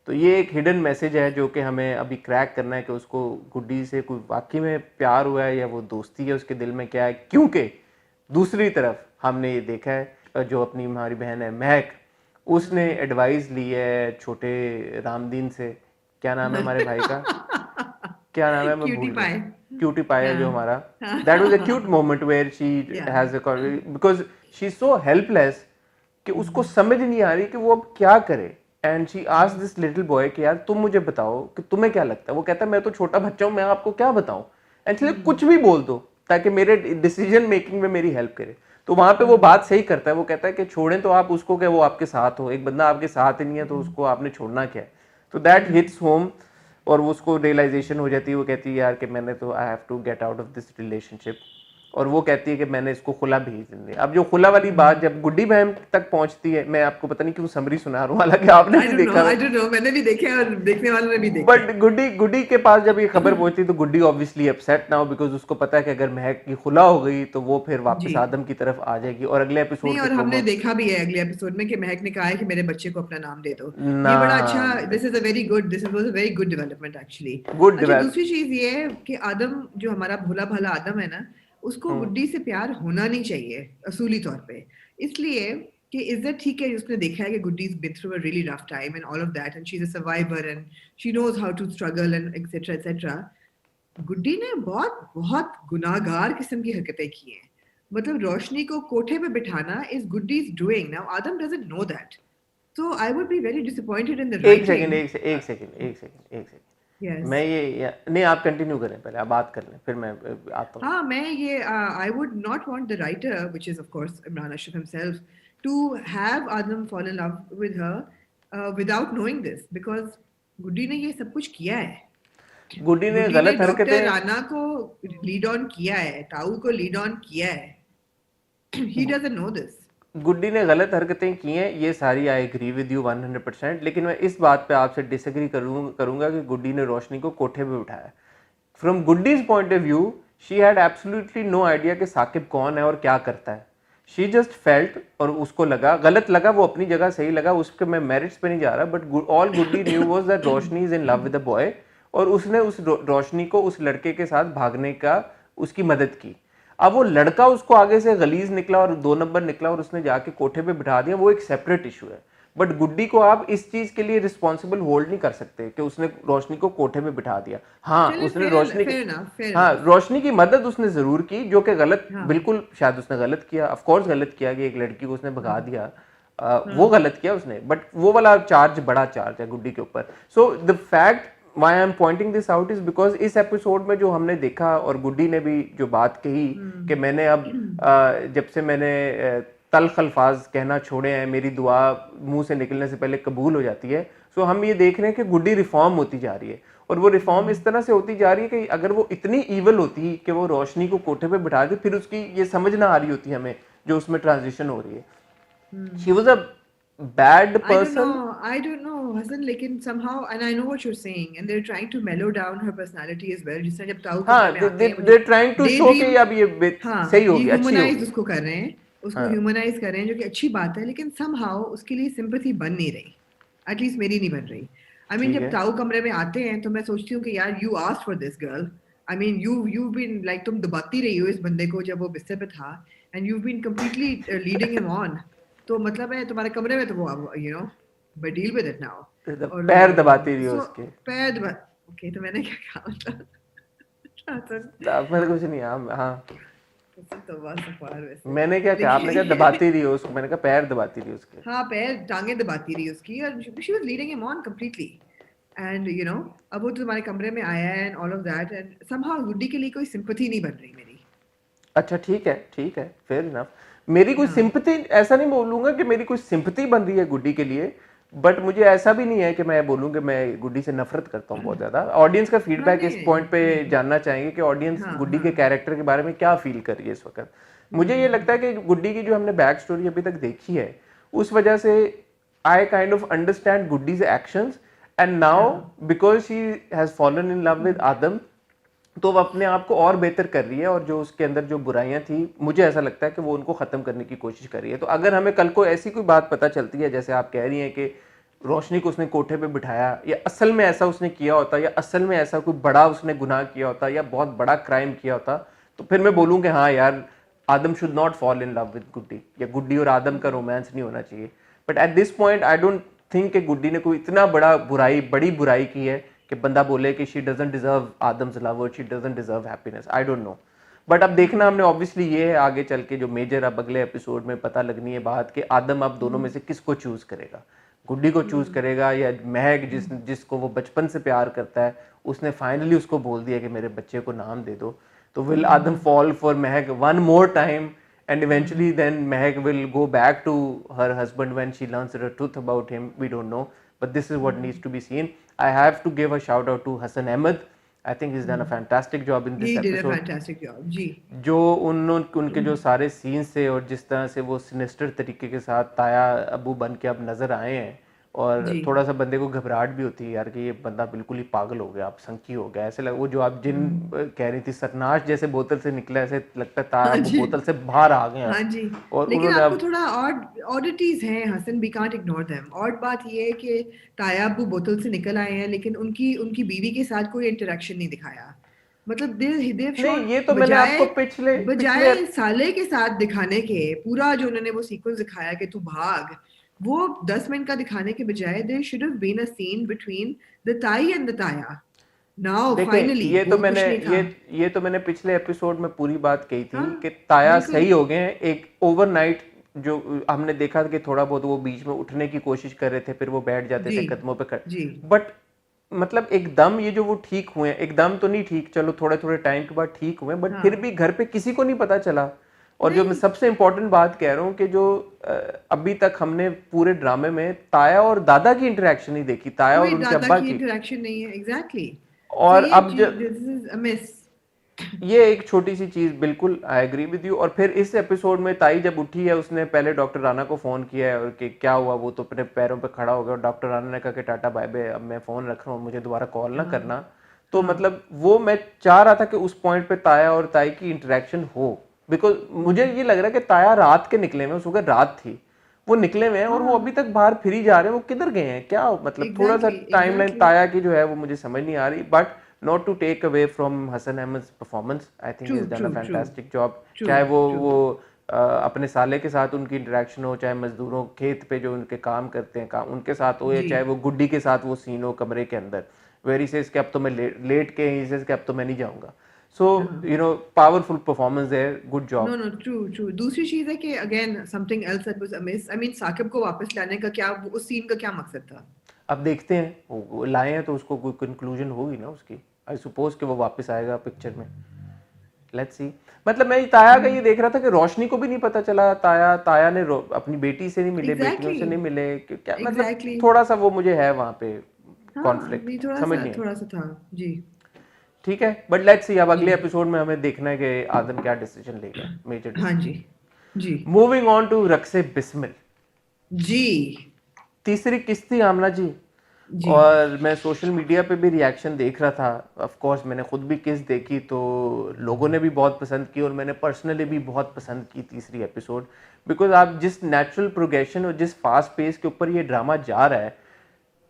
तो ये एक हिडन मैसेज है जो कि हमें अभी क्रैक करना है कि उसको गुड्डी से कोई वाकई में प्यार हुआ है या वो दोस्ती है उसके दिल में क्या है, क्योंकि दूसरी तरफ हमने ये देखा है जो अपनी हमारी बहन है महक, उसने एडवाइस ली है छोटे रामदीन से। क्या नाम है हमारे भाई का, क्या नाम है, मैं
क्यूटी
भूल गया।
पाए।
क्यूटी पाया जो
हाँ
हमारा, दैट वाज अ क्यूट
हाँ।
मोमेंट वेयर शी
या
has a, because she is so helpless कि उसको समझ नहीं आ रही कि वो अब क्या करे। And she asked this little boy कि यार तुम मुझे बताओ कि तुम्हें क्या लगता है। वो कहता है मैं तो छोटा बच्चा हूँ, मैं आपको क्या बताऊं, एक्चुअली कुछ भी बोल दो ताकि मेरे डिसीजन मेकिंग में मेरी हेल्प करे। तो वहां पे वो बात सही करता है, वो कहता है कि छोड़ें तो आप उसको, कि वो आपके साथ हो, एक बंदा आपके साथ ही नहीं है तो उसको आपने छोड़ना क्या है। तो दैट हिट्स होम और वो उसको रियलाइजेशन हो जाती है, वो कहती है यार कि मैंने तो I have to get out of this relationship. और वो कहती है कि मैंने इसको खुला भेज दिया। अब जो खुला वाली बात जब गुड्डी बहन तक पहुंचती है, मैं आपको पता नहीं क्यों समरी सुना रहा हूँ, हालांकि आपने भी देखा
आई डोंट नो, मैंने भी देखे और देखने वालों ने भी देखे।
बट गुड्डी के पास जब ये खबर पहुंचती तो गुड्डी ऑब्वियसली अपसेट नाउ, बिकॉज उसको पता है कि अगर महक की खुला हो गई तो वो फिर
जी
वापस आदम की तरफ आ जाएगी। और अगले
नहीं,
एपिसोड के
और हमने
प्रोमो
देखा भी है अगले एपिसोड में कि महक ने कहा है कि मेरे बच्चे को अपना नाम दे दो। ये बड़ा अच्छा,
नाम
this is a very good, this was a very good development actually.
Good
अच्छा,
डेवलप।
दूसरी चीज ये है कि आदम जो हमारा भोला भाला आदम है ना, उसको गुड्डी से प्यार होना नहीं चाहिए असूली तौर पे, इसलिए कि इज्जत ठीक है, उसने देखा है कि Guddi is been through a really rough time and all of that and she is a survivor and she knows how to struggle and etcetera etcetera. Guddi ने बहुत बहुत गुनाहगार किस्म की हरकतें की हैं। मतलब रोशनी को कोठे पे बिठाना is Guddi's doing, now Adam doesn't know that, so I would be very disappointed in the
एक
writing.
सेकंड एक से एक सेकंड एक सेकंड एक सेकंड
Yes.
मैं नहीं, आप कंटिन्यू करें, पहले आप बात कर लें फिर मैं आता हूँ।
हाँ, मैं ये I would not want the writer, which is of course Imran Ashraf himself, to have Adam fall in love with her without knowing this, because गुड्डी ने ये सब कुछ किया है।
गुड्डी ने
गुड्डी ने
गलत
डॉक्टर
हरकतें
राणा को लीड ऑन किया है, ताऊ को लीड ऑन किया है। He doesn't know this.
गुड्डी ने गलत हरकतें की हैं, ये सारी आई एग्री विद यू 100%, लेकिन मैं इस बात पे आपसे डिसएग्री करूंगा कि गुड्डी ने रोशनी को कोठे पे उठाया। From Guddi's point of view she had absolutely no idea कि साकिब कौन है और क्या करता है। शी जस्ट फेल्ट, और उसको लगा, गलत लगा, वो अपनी जगह सही लगा, उसके मैं मेरिट्स पे नहीं जा रहा, but all Guddi new was that Roshni is in love with the boy, और उसने उस रोशनी को उस लड़के के साथ भागने का उसकी मदद की। अब वो लड़का उसको आगे से गलीज निकला और 2 नंबर निकला और उसने जाके कोठे पे बिठा दिया, वो एक सेपरेट इशू है। बट गुड्डी को आप इस चीज के लिए रिस्पॉन्सिबल होल्ड नहीं कर सकते कि उसने रोशनी को कोठे में बिठा दिया। हाँ,
चलिए,
उसने
fair
रोशनी
enough, fair enough, fair
हाँ,
enough.
रोशनी की मदद उसने जरूर की, जो कि गलत,
हाँ.
बिल्कुल शायद उसने गलत किया, ऑफ कोर्स गलत किया कि एक लड़की को उसने भगा दिया, वो गलत किया उसने, बट वो वाला चार्ज बड़ा चार्ज है गुड्डी के ऊपर। So the fact why I am pointing this out is because इस एपिसोड में जो हमने देखा, और गुड्डी ने भी जो बात कही कि मैंने अब जब से मैंने तल्ख अल्फाज कहना छोड़े हैं, मेरी दुआ मुंह से निकलने से पहले कबूल हो जाती है। सो हम ये देख रहे हैं कि गुड्डी रिफॉर्म होती जा रही है, और वो रिफॉर्म इस तरह से होती जा रही है कि अगर वो इतनी ईवल होती कि वो रोशनी को कोठे पे बिठा दे, फिर उसकी ये समझ ना आ रही होती हमें जो उसमें ट्रांजिशन हो रही है। She was a bad person.
I don't know, Hassan, लेकिन somehow, and I know what you're saying, and they're trying to mellow down her personality as well. जिस तरह जब ताऊ
हाँ,
कमरे में आते हैं,
they're trying to show कि अब ये
हाँ,
सही
ये
होगी, अच्छी
ह्यूमनाइज
होगी।
उसको कर रहे हैं, उसको
हाँ।
ह्यूमनाइज कर रहे हैं, जो कि अच्छी बात है, लेकिन somehow उसके लिए सिंपैथी बन नहीं रही, एटलीस्ट मेरी नहीं बन रही। आई मीन,
ठीक
जब
है।
ताऊ कमरे में आते हैं तो मैं सोचती हूँ कि यार, you asked for this girl, I mean you been like, तुम दबाती रही हो इस बंदे को जब वो बिस्तर पे था, and you been completely leading him on, तो मतलब है तुम्हारे कमरे में तो वो, you know, but deal with it now.
पैर दबाती रही हो उसके।
पैर दबा, ओके, तो मैंने क्या कहा, मतलब
मेरे कुछ नहीं, हाँ
तो बस अखबार वैसे
मैंने क्या कहा, आपने क्या दबाती रही हो उसको, मैंने कहा पैर दबाती रही उसके।
हाँ, पैर टांगे दबाती रही उसकी, और she was leading him on completely, and you know, अब वो तो तुम्हारे कमरे में आया है and all of that, and somehow Guddi के लिए कोई सिंपैथी नहीं बन रही मेरी।
अच्छा ठीक है, फेयर इनफ। मेरी कोई सिंपैथी, ऐसा नहीं बोलूंगा कि मेरी कोई सिंपैथी बन रही है गुड्डी के लिए, बट मुझे ऐसा भी नहीं है कि मैं बोलूँ कि मैं गुड्डी से नफरत करता हूँ बहुत ज्यादा। ऑडियंस का फीडबैक इस पॉइंट पे जानना चाहेंगे कि ऑडियंस गुड्डी के कैरेक्टर के बारे में क्या फील कर रही है इस वक्त। मुझे ये लगता है कि गुड्डी की जो हमने बैक स्टोरी अभी तक देखी है, उस वजह से I kind of understand Guddi's actions, and now because she has fallen in love with Adam, तो वो अपने आप को और बेहतर कर रही है, और जो उसके अंदर जो बुराइयां थी, मुझे ऐसा लगता है कि वो उनको ख़त्म करने की कोशिश कर रही है। तो अगर हमें कल को ऐसी कोई बात पता चलती है, जैसे आप कह रही हैं कि रोशनी को उसने कोठे पे बिठाया, या असल में ऐसा उसने किया होता, या असल में ऐसा कोई बड़ा उसने गुनाह किया होता, या बहुत बड़ा क्राइम किया होता, तो फिर मैं बोलूँ कि हाँ यार, Adam should not fall in love with Guddi, या गुड्डी और आदम का रोमांस नहीं होना चाहिए। But at this point I don't think कि गुड्डी ने कोई इतना बड़ी बुराई की है कि बंदा बोले कि she doesn't deserve Adam's love और she doesn't deserve happiness. I don't know, but अब देखना हमने ऑब्वियसली ये है आगे चल के जो मेजर अब अगले एपिसोड में पता लगनी है बात कि आदम अब दोनों में से किसको चूज करेगा, गुड्डी को चूज करेगा या महक जिसको वो बचपन से प्यार करता है, उसने फाइनली उसको बोल दिया कि मेरे बच्चे को नाम दे दो, तो will Adam fall for Mahak one more time, and eventually then Mehak will go back to her husband when she learns the truth about him. We don't know, but this is what needs to be seen. I have to give a shout out to Hassan Ahmed. I think is done a fantastic job in this
He did a
episode.
fantastic job. जी.
जो उनके जो सारे सीन्स थे और जिस तरह से वो सिनेस्टर तरीके के साथ ताया अबू बन के अब नजर आए हैं, और
जी.
थोड़ा सा बंदे को घबराहट भी होती है यार कि ये बंदा बिल्कुल ही पागल हो गया, अब संकी हो गया, ऐसे लगा वो जो आप जिन कह रही थी सरनाश जैसे बोतल से निकला, ऐसे लगता है ताया
हाँ
अबू
जी.
बोतल से बाहर आ गए
हाँ
अब।
जी.
और
लेकिन
उन्होंने
आपको
अब
थोड़ा ऑडिटीज हैं Hasan, we can't ignore them. Odd बात ये है कि ताया अब्बू बोतल से निकल आए हैं, लेकिन उनकी उनकी बीवी के साथ कोई इंटरेक्शन नहीं दिखाया। मतलब देव
नहीं,
शॉट
ये तो मैंने
बजाय
आपको पिछले पिछले
बजाय साले के साथ दिखाने के, पूरा जो उन्होंने वो सीक्वेंस दिखाया कि तू भाग, वो 10 मिनट का दिखाने के बजाय there should have been a scene between the tai and the taya. Now
देखें,
फाइनली वो कुछ नहीं था।
ये तो मैंने पिछले एपिसोड में पूरी बात कही थी
हाँ,
कि ताया
बिल्कुल।
सही हो गए हैं एक ओवरनाइट। जो हमने देखा कि थोड़ा बहुत वो बीच में उठने की कोशिश कर रहे थे, फिर वो बैठ जाते
जी.
थे कदमों पे खड़े,
जी.
बट मतलब एकदम ये जो वो ठीक हुए हैं, एकदम तो नहीं ठीक, चलो थोड़े थोड़े टाइम के बाद ठीक हुए, बट फिर
हाँ.
भी घर पे किसी को नहीं पता चला। और जो मैं
नहीं,
सबसे इंपॉर्टेंट बात कह रहा हूँ कि जो अभी तक हमने पूरे ड्रामे में ताया और दादा की इंटरेक्शन नहीं देखी, ताया और
कोई
उनके
दादा
अब्बा
की
की।
इंटरेक्शन नहीं है। एग्जैक्टली तो
और
ये
अब
चीज,
जब
दिस इज अ मिस।
ये एक छोटी सी चीज, बिल्कुल आई एग्री विद यू। और फिर इस एपिसोड में ताई जब उठी है, उसने पहले डॉक्टर राणा को फोन किया है और कि क्या हुआ, वो तो अपने पैरों पे खड़ा हो गया, और डॉक्टर राणा ने कहा कि टाटा बाय बाय, अब मैं फोन रख रहा हूँ, मुझे दोबारा कॉल ना
हाँ.
करना। तो
हाँ.
मतलब वो मैं चाह रहा था कि उस पॉइंट पे ताया और ताई की इंटरेक्शन हो, बिकॉज मुझे ये लग रहा है कि ताया रात के निकले हुए, सुबह रात थी, वो निकले हुए हैं और वो
हाँ.
अभी तक बाहर फिर जा रहे हैं, वो किधर गए हैं क्या, मतलब थोड़ा सा
एग्जैक्टली.
Timeline
exactly.
ताया की जो है वो मुझे समझ नहीं आ रही। But not to take away from Hasan Ahmed performance, I think
true.
Is done a
true. True.
Fantastic job.
True.
चाहे
ट्रू.
वो अपने साले के साथ उनकी इंटरेक्शन हो, चाहे मजदूरों खेत पे जो उनके काम करते हैं काम उनके साथ हो, या
जी.
चाहे वो गुड्डी के साथ वो सीन हो कमरे के अंदर, वेरी सेज कि अब तो मैं लेट के ही सेज कि अब तो मैं नहीं जाऊंगा। सो
हाँ.
You know, powerful performance there, good
no,
job.
No, true. True. दूसरी चीज है कि again something else that was amiss. I mean Saqib को वापस लाने का क्या, उस सीन का क्या मकसद था?
अब देखते हैं, वो लाए हैं तो उसको कोई कंक्लूजन होगी ना उसकी, आई सपोज कि वो वापस आएगा पिक्चर में, लेट्स सी। मतलब मैं ताया का ये देख रहा था कि रोशनी को भी नहीं पता चला, ताया ताया ने अपनी बेटी से नहीं मिले, बेटियों
एग्जैक्टली.
से नहीं मिले, क्या मतलब
एग्जैक्टली.
थोड़ा सा वो मुझे है वहां पे
हाँ, नहीं,
कॉन्फ्लिक्ट, समझ नहीं आई।
थोड़ा सा था। जी.
ठीक है, बट लेट्स सी, अब
जी.
अगले एपिसोड में हमें देखना है कि आदम क्या डिसीजन लेगा, मेजर
हाँ जी.
डिसीजन।
जी.
Moving on to Raqse Bismil,
जी.
तीसरी किस्त थी आमना जी।
जी.
और मैं सोशल मीडिया पे भी रिएक्शन देख रहा था, ऑफ कोर्स मैंने खुद भी किस देखी तो लोगों ने भी बहुत पसंद की, और मैंने पर्सनली भी बहुत पसंद की तीसरी एपिसोड, बिकॉज आप जिस नेचुरल प्रोग्रेशन और जिस फास्ट पेस के ऊपर ये ड्रामा जा रहा है,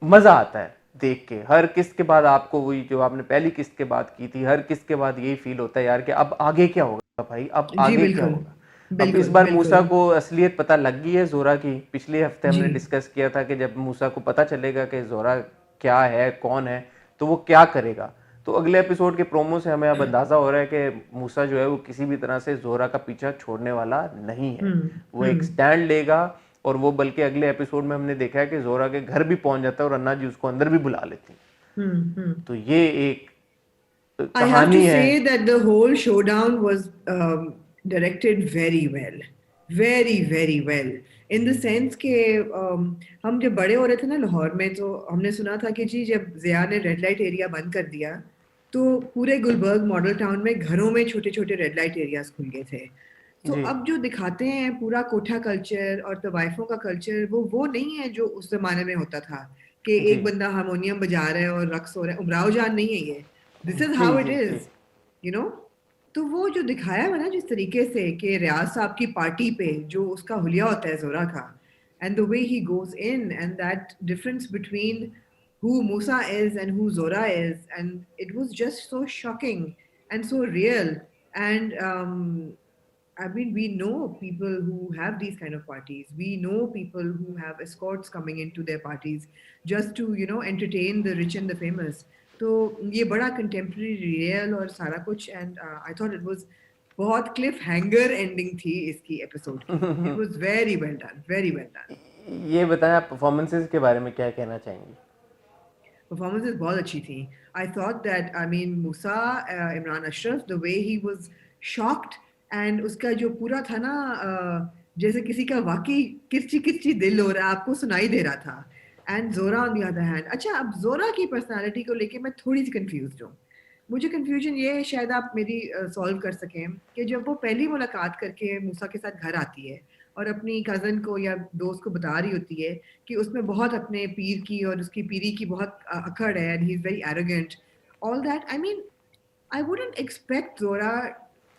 मज़ा आता है देख के। हर किस्त के बाद आपको वही जो आपने पहली किस्त के बाद की थी, हर किस्त के बाद यही फील होता है यार कि अब आगे क्या होगा भाई, अब
जी,
आगे क्या
बिल्कुल.
होगा। अब इस
बिल्कुल.
बार मूसा
बिल्कुल.
को असलियत पता लग गई है जोरा की। पिछले हफ्ते
जी.
हमने डिस्कस किया था कि जब मूसा को पता चलेगा कि जोरा क्या है, कौन है, तो वो क्या करेगा। तो अगले एपिसोड के प्रोमो से हमें अब अंदाजा हो रहा है कि मूसा जो है वो किसी भी तरह से जोरा का पीछा छोड़ने वाला नहीं है,
हम्म.
वो एक
हम्म.
स्टैंड लेगा। और वो बल्कि अगले एपिसोड में हमने देखा है कि जोरा के घर भी पहुंच जाता है और अन्ना जी उसको अंदर भी बुला लेती हैं।
हम्म. हम्म.
तो ये एक
I have to
कहानी है।
say that the whole showdown was directed very well, very very well. In the sense कि हम जब बड़े हो रहे थे ना लाहौर में, तो हमने सुना था कि जी जब ज़िया ने रेड लाइट एरिया बंद कर दिया, तो पूरे गुलबर्ग मॉडल टाउन में घरों में छोटे छोटे रेड लाइट एरियाज खुल गए थे। तो
जी
अब जो दिखाते हैं पूरा कोठा कल्चर और तवाइफों का कल्चर, वो नहीं है जो उस जमाने में होता था कि
जी
एक बंदा हारमोनियम बजा रहा है और रक्स हो रहा है। उमराव जान नहीं है ये, दिस इज
जी
हाउ इट
जी जी।
Is, you know. तो वो जो दिखाया हुआ ना जिस तरीके से कि रियाज साहब की पार्टी पे जो उसका हुलिया होता है जोरा का, and the way he goes in, and that difference between who Musa is and who Zora is, and it was just so shocking and so real. And I mean, we know people who have these kind of parties. We know people who have escorts coming into their parties just to, you know, entertain the rich and the famous. तो ये बड़ा contemporary real और सारा कुछ, and I thought it was बहुत cliff hanger ending थी इसकी episode की. It was very well done, very well done.
ये बताएं, आप परफॉर्मेंसेस के बारे में क्या कहना चाहेंगी।
Performances बहुत अच्छी थी. I thought that, I mean, Musa, Imran Ashraf, the way he was shocked, and उसका जो पूरा था ना, जैसे किसी का वाकई किरची किरची दिल हो रहा है, आपको सुनाई दे रहा था. एंड जोरा ऑन द अदर हैंड, अच्छा अब जोरा की पर्सनालिटी को लेके मैं थोड़ी सी कंफ्यूज हूँ, मुझे कंफ्यूजन ये है, शायद आप मेरी सॉल्व कर सकें, कि जब वो पहली मुलाकात करके मूसा के साथ घर आती है और अपनी कज़न को या दोस्त को बता रही होती है कि उसमें बहुत अपने पीर की और उसकी पीरी की बहुत अकड़ है, and he is very arrogant, all that, I mean I wouldn't expect Zora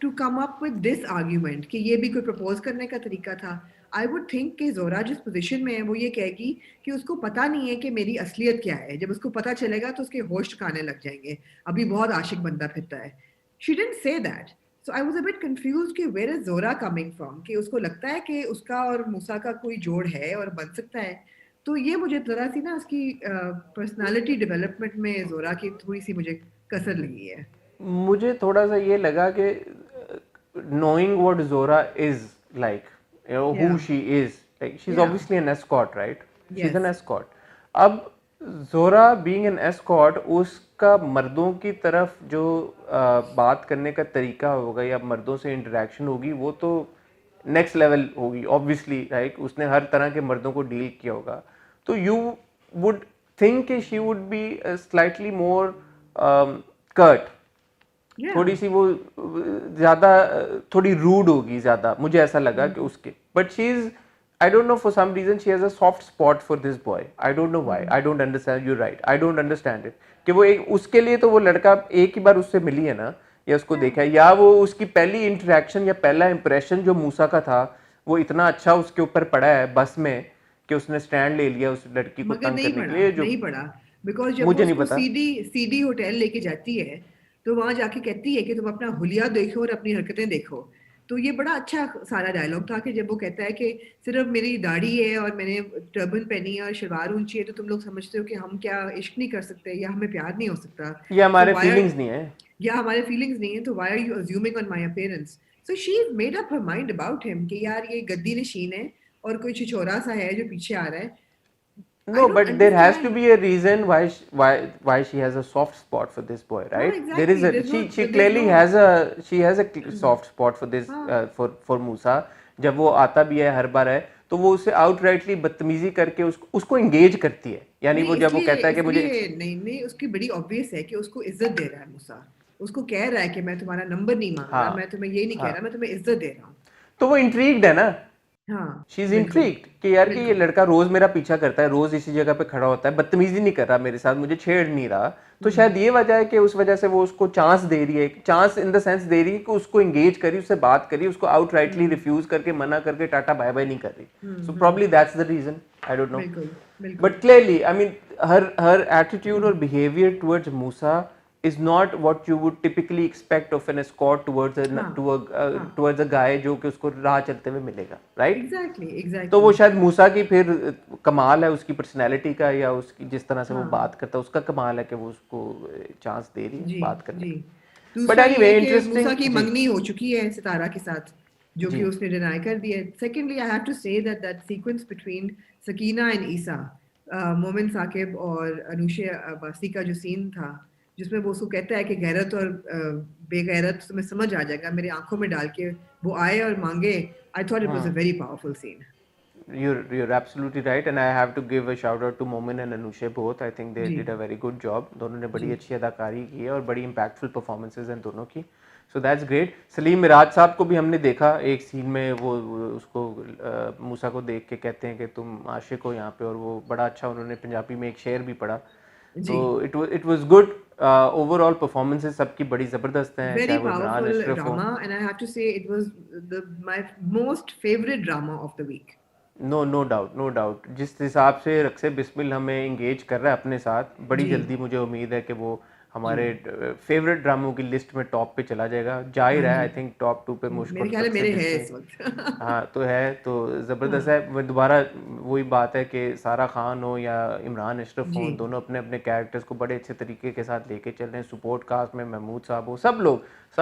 to come up with this argument कि ये भी कोई प्रपोज करने का तरीका था. I would think कि जोरा जिस पोजीशन में है वो ये कहेगी कि उसको पता नहीं है कि मेरी असलियत क्या है. जब उसको पता चलेगा तो उसके होश ठिकाने लग जाएंगे. अभी बहुत आशिक बनता फिरता है. She didn't say that. So I was a bit confused कि where is Zora coming from, कि उसको लगता है कि उसका और मूसा का कोई जोड़ है और बन सकता है. तो ये मुझे जरा सी ना उसकी पर्सनालिटी डेवलपमेंट में जोरा की थोड़ी सी मुझे कसर लगी है.
मुझे थोड़ा सा ये लगा कि knowing what Zora is like, you know, who
Yeah.
she is, like she's
Yeah.
obviously an escort, right? She's an
Yes.
escort. अब Zora being an escort, उसका मर्दों की तरफ जो बात करने का तरीका होगा या मर्दों से इंटरेक्शन होगी वो तो नेक्स्ट लेवल होगी ऑब्वियसली, राइट? उसने हर तरह के मर्दों को डील किया होगा, तो यू वुड थिंक कि she would be slightly more curt,
Yeah.
थोड़ी सी वो ज्यादा थोड़ी रूड होगी ज्यादा, मुझे ऐसा लगा कि उसके, but she is, I don't know, for some reason she has a soft spot for this boy. I don't know why, I don't understand, you right, I don't understand it कि वो एक उसके लिए तो वो लड़का एक ही बार उससे मिली है ना, या उसको देखा है, या वो उसकी पहली इंटरेक्शन या पहला इंप्रेशन जो मूसा का था वो इतना अच्छा उसके ऊपर पड़ा है बस में कि उसने स्टैंड ले लिया उस लड़की को
मगर
तंग करने के लिए. जो
नहीं पढ़ा, बिकॉज जब वो
मुझे नहीं
उसको
पता.
सीडी होटल लेके जाती है तो वहां जाके कहती है कि तुम अपना हुलिया देखो और अपनी हरकतें देखो. तो ये बड़ा अच्छा सारा डायलॉग था कि जब वो कहता है कि सिर्फ मेरी दाढ़ी है और मैंने टर्बन पहनी है और शलवार ऊंची है तो तुम लोग समझते हो कि हम क्या इश्क नहीं कर सकते या हमें प्यार नहीं हो सकता.
ये
सो
हमारे
वाई
फीलिंग्स नहीं है.
या हमारे फीलिंग्स नहीं है, तो why are you assuming on my appearance. So she made up her mind about him कि यार ये गद्दी नशीन है और कोई छिछोरा सा है जो पीछे आ रहा है. I
No,
don't
but there has to
understand.
be a reason why she has a soft spot for this boy,
हाँ,
right? There is
exactly.
a
There's no,
she
there's
clearly
no.
has a soft spot for this
हाँ,
for Musa. जब वो आता भी है हर बार है तो वो उसे outrightly बदतमीजी करके उसको engage करती है, यानी
नहीं
वो जब वो
इसलिए
कहता है कि मुझे
इसलिए नहीं नहीं, उसकी बड़ी ऑब्वियस है कि उसको इज्जत दे रहा है मूसा. उसको कह रहा है कि मैं तुम्हारा नंबर नहीं मांग रहा,
हाँ
मैं तुम्हें ये नहीं कह
हाँ,
रहा, मैं तुम्हें इज्जत दे रहा हूँ.
तो वो इंट्रीग्ड है ना.
हाँ,
शी इज
बिल्कुल
इंट्रीग्ड कि यार कि ये
बिल्कुल.
लड़का रोज मेरा पीछा करता है, रोज इसी जगह पे खड़ा होता है, बदतमीजी नहीं कर रहा मेरे साथ, मुझे छेड़ नहीं रहा, तो शायद ये वजह है कि उस वजह से वो उसको चांस दे रही है, chance in the sense they रही है कि उसको एंगेज करी, उससे बात करी, उसको आउटराइटली रिफ्यूज करके मना करके टाटा बाय बाय नहीं कर रही. So probably that's the reason, I don't know.
बिल्कुल बिल्कुल.
But clearly, I mean, her attitude or behavior towards Musa is not what you would typically expect of an escort towards
हाँ हाँ,
towards a guy जो कि उसको राह चलते हुए मिलेगा, right?
एग्जैक्टली
तो वो
एग्जैक्टली.
शायद मूसा की फिर कमाल है उसकी पर्सनैलिटी का, या उसकी जिस तरह से वो
हाँ
बात करता है उसका कमाल है कि वो उसको चांस दे रही है
जी
बात करने
जी.
का. बट
दूसरा ये
एनीवे
है कि मूसा
इंटरेस्टिंग.
की
जी
मंगनी हो चुकी है सितारा के साथ, जो कि
जी.
उसने डिनाई कर दिया. Secondly I have to say that that sequence between Sakina and Eesa, Momin Saqib और अनुशे अब्बासी का जो सीन था, जिसमें वो उसको कहता है कि गैरत और बेगैरत तुम्हें समझ आ जाएगा, मेरी आंखों में डाल के वो आए और मांगे. I thought it was a very powerful scene.
You're absolutely right, and I have to give a shout out to Momin and Anushe both. I think they
जी
did a very good job. दोनों ने
जी.
बड़ी अच्छी अदाकारी की है और बड़ी impactful performances हैं दोनों की. So that's great. Salim Miraj साहब को भी हमने देखा एक सीन में, वो उसको मूसा को देख के कहते हैं कि तुम आशिक हो यहाँ पे, और वो बड़ा अच्छा उन्होंने पंजाबी में एक शेर भी पढ़ा.
जी.
तो it was good. Overall performances सबकी बड़ी ज़बरदस्त हैं, चाहे
Very
वो इमरान
powerful
अशरफ हो.
drama, and I have to say it was my most favorite drama of the week.
No doubt, no doubt. जिस हिसाब से रक्से बिस्मिल हमें इंगेज कर रहा है अपने साथ, बड़ी
जी
जल्दी मुझे उम्मीद है कि वो
जी.
हमारे फेवरेट ड्रामों की लिस्ट में टॉप पे चला जाएगा. जा ही
हाँ
रहा है,
जी.
आई थिंक टॉप 2 पे
मेरे
मुश्किल
ख्याल है
रक्से
मेरे है
बिस्मिल.
इस वक्त.
हाँ तो है, तो ज़बरदस्त
हाँ
है. मैं दोबारा वही बात है कि सारा खान हो या इमरान अशरफ
जी
हो, दोनों अपने अपने कैरेक्टर्स को बड़े अच्छे तरीके के साथ लेके चल रहे हैं. सपोर्ट कास्ट में महमूद साहब हो, सब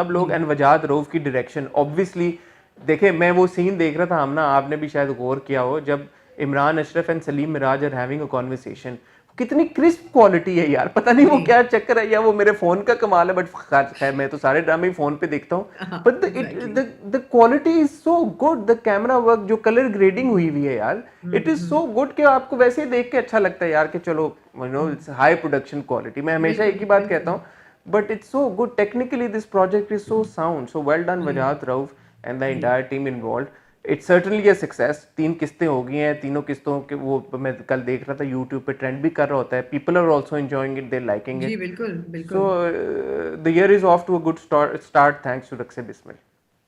लोग
जी.
एंड वजाद रऊफ की डायरेक्शन ऑब्वियसली. देखिए मैं वो सीन देख रहा था, हम ना, आपने भी शायद गौर किया हो, जब Imran Ashraf and Saleem Mairaj are having a conversation, कितनी क्रिस्प क्वालिटी है यार, पता नहीं वो
जी.
क्या चक्कर है, या वो मेरे फोन का कमाल है, बट खैर मैं तो सारे ड्रामे फोन पे देखता हूँ. But
exactly.
The quality is so good, the camera work, जो कलर ग्रेडिंग हुई हुई है यार, इट इज सो गुड कि आपको वैसे ही देख के अच्छा लगता है यार कि चलो, you know, it's high production quality. मैं हमेशा एक
बिल्कुल
ही बात कहता
बिल्कुल.
हूँ, but it's so good. Technically this project is so sound, so well done
ji
Wajhat Rauf and the
ji
entire team involved. It's certainly a success. 3 किस्तें हो गई हैं, तीनों किस्तों के वो मैं कल देख रहा था YouTube पे ट्रेंड भी कर रहा होता है. People are also enjoying it, they're liking
जी
it.
बिल्कुल
So
बिल्कुल
the year is off to a good start thanks to Raksha Bismil.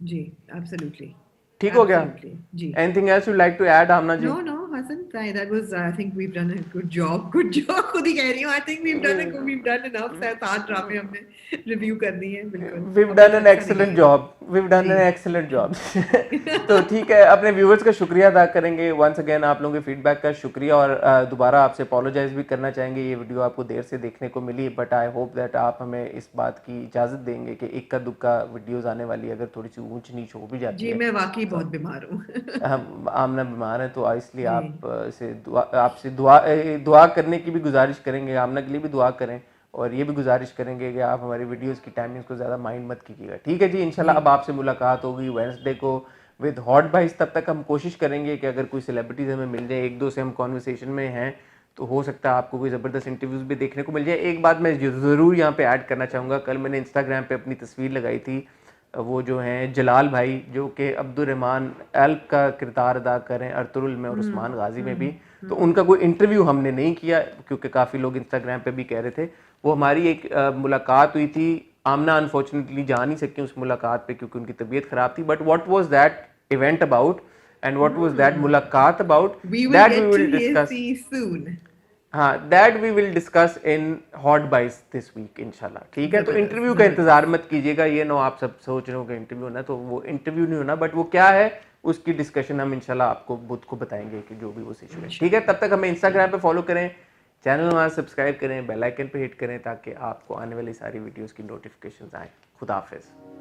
जी एब्सोल्युटली
ठीक हो गया?
एब्सोल्युटली जी
Anything else you'd like to add, Amna ji?
No, no, Hassan, that was. I think we've done a good job. Good job. खुद ही कह रही हूँ. I think we've done enough. 7 ड्रामे हमने रिव्यू कर दिए हैं बिल्कुल.
We've
अब कुछ
done an
अच्छा नहीं
excellent
लगेगा.
job. We've done an
ji.
excellent job. तो ठीक है, अपने व्यूवर्स का शुक्रिया अदा करेंगे. वंस अगेन आप लोगों के फीडबैक का शुक्रिया और दोबारा आपसे अपोलोजाइज भी करना चाहेंगे. ये वीडियो आपको देर से देखने को मिली, बट आई होप दैट आप हमें इस बात की इजाज़त देंगे कि इक्का दुक्का वीडियोस आने वाली अगर थोड़ी सी ऊंच नीच हो भी जाती
जी
है.
मैं वाकई
तो
बहुत बीमार हूँ.
हम आमना बीमार है, तो इसलिए
जी.
आपसे दुआ करने की भी गुजारिश करेंगे. आमना के लिए भी दुआ करें और ये भी गुजारिश करेंगे कि आप हमारी वीडियोस की टाइमिंग्स को ज़्यादा माइंड मत कीजिएगा. ठीक है जी, इंशाल्लाह
जी.
अब आपसे मुलाकात होगी वेडनेसडे को विद हॉट बाइस. तब तक हम कोशिश करेंगे कि अगर कोई सेलिब्रिटीज़ हमें मिल जाए, एक दो से हम कॉन्वर्सेशन में हैं, तो हो सकता है आपको कोई ज़बरदस्त इंटरव्यूज़ भी देखने को मिल जाए. एक बात मैं ज़रूर यहाँ पे ऐड करना चाहूँगा. कल मैंने इंस्टाग्राम पे अपनी तस्वीर लगाई थी. वो जो हैं जलाल भाई, जो कि अब्दुर्रहमान एल्प का किरदार अदा कर रहे हैं अर्तुरुल में और उस्मान गाजी में भी. तो उनका कोई इंटरव्यू हमने नहीं किया क्योंकि काफ़ी लोग इंस्टाग्राम पे भी कह रहे थे. वो हमारी एक मुलाकात हुई थी. आमना अनफॉर्चुनेटली जा नहीं सकी उस मुलाकात पे क्योंकि उनकी तबीयत ख़राब थी. But what was that event about and what was that मुलाकात about,
We will
that we
get to
will discuss.
see soon.
हाँ, that we will discuss in hot bites this week इंशाल्लाह. ठीक है, तो
जबरदस्त
इंटरव्यू का
जबरदस्त.
इंतजार मत कीजिएगा. ये नो आप सब सोच रहे हो कि इंटरव्यू होना, तो वो इंटरव्यू नहीं होना. बट वो क्या है उसकी डिस्कशन हम इंशाल्लाह आपको बुध को बताएंगे कि जो भी वो सिचुएशन है. ठीक है, तब तक हमें इंस्टाग्राम पे फॉलो करें, चैनल हमारा सब्सक्राइब करें, बेल आइकन पे हिट करें ताकि आपको आने वाली सारी वीडियोस की नोटिफिकेशंस आएँ. खुदा हाफिज़.